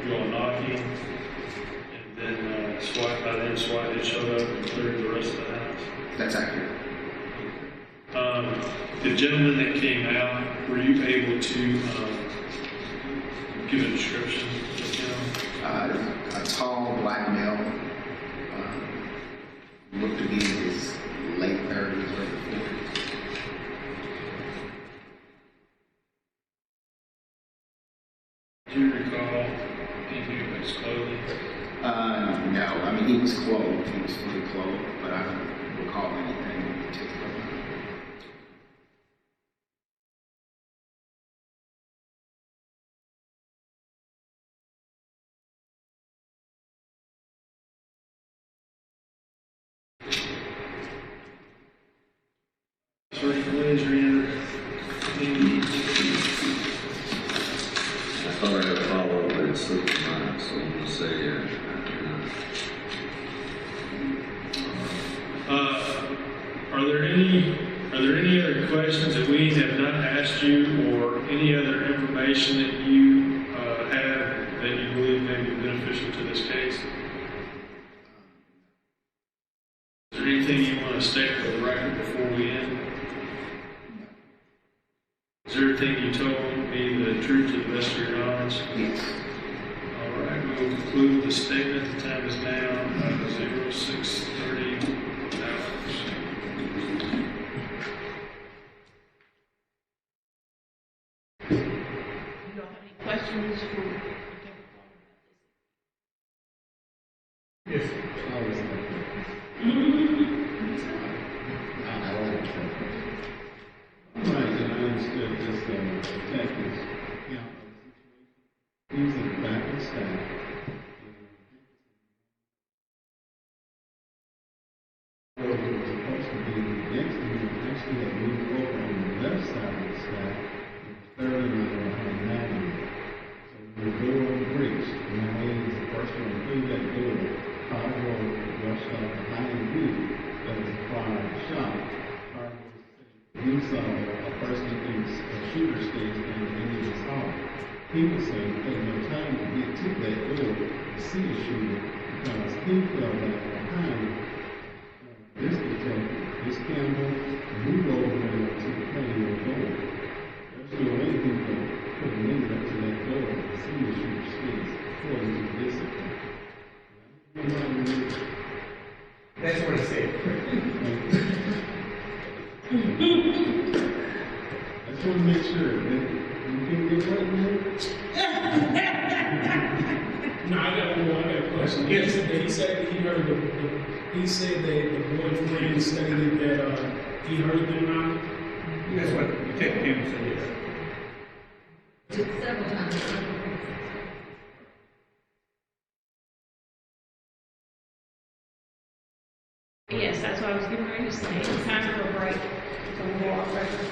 you all knocking, and then SWAT had showed up and cleared the rest of the house. That's accurate. The gentleman that came out, were you able to give a description of him? A tall black male, looked to be in his late 30s, early 40s. Do you recall was clothed, he was fully clothed, but I don't recall anything in particular. Sergeant Williams, or any other? I thought I had a follow-up, but it slipped my mind, so I'm gonna say, Are there any other questions that we have not asked you, or any other information that you have that you believe may be beneficial to this case? Is there anything you want to state for the record before we end? Is there anything you told me the truth to the best of your knowledge? Yes. All right, we will conclude the statement. The time is now 06:30 hours. You don't have any questions for Yes. Right, and I understood this, detectives, he's in the back of the staff. Or it was supposed to be next to him, actually had moved over on the left side of the staff, third and behind Maggie. So the door breached, and my lady is the first one through that door, Cargo rushed up behind me, there was a fired shot. We saw a person in a shooter stage in his heart. He was saying there was no time to get to that door to see the shooter because he fell back behind this detective, this Campbell, moved over there to the patio door. There's no way he could put a minute up to that door to see the shooter stage according to this account. That's what I said. I just want to make sure that you can get what, man? No, I got a question. Yes. He said he heard he said that the boyfriend stated that he heard them out. That's what Detective Campbell said, yes. Several times. Yes, that's what I was getting ready to say. It's time for a break. So we'll go off record.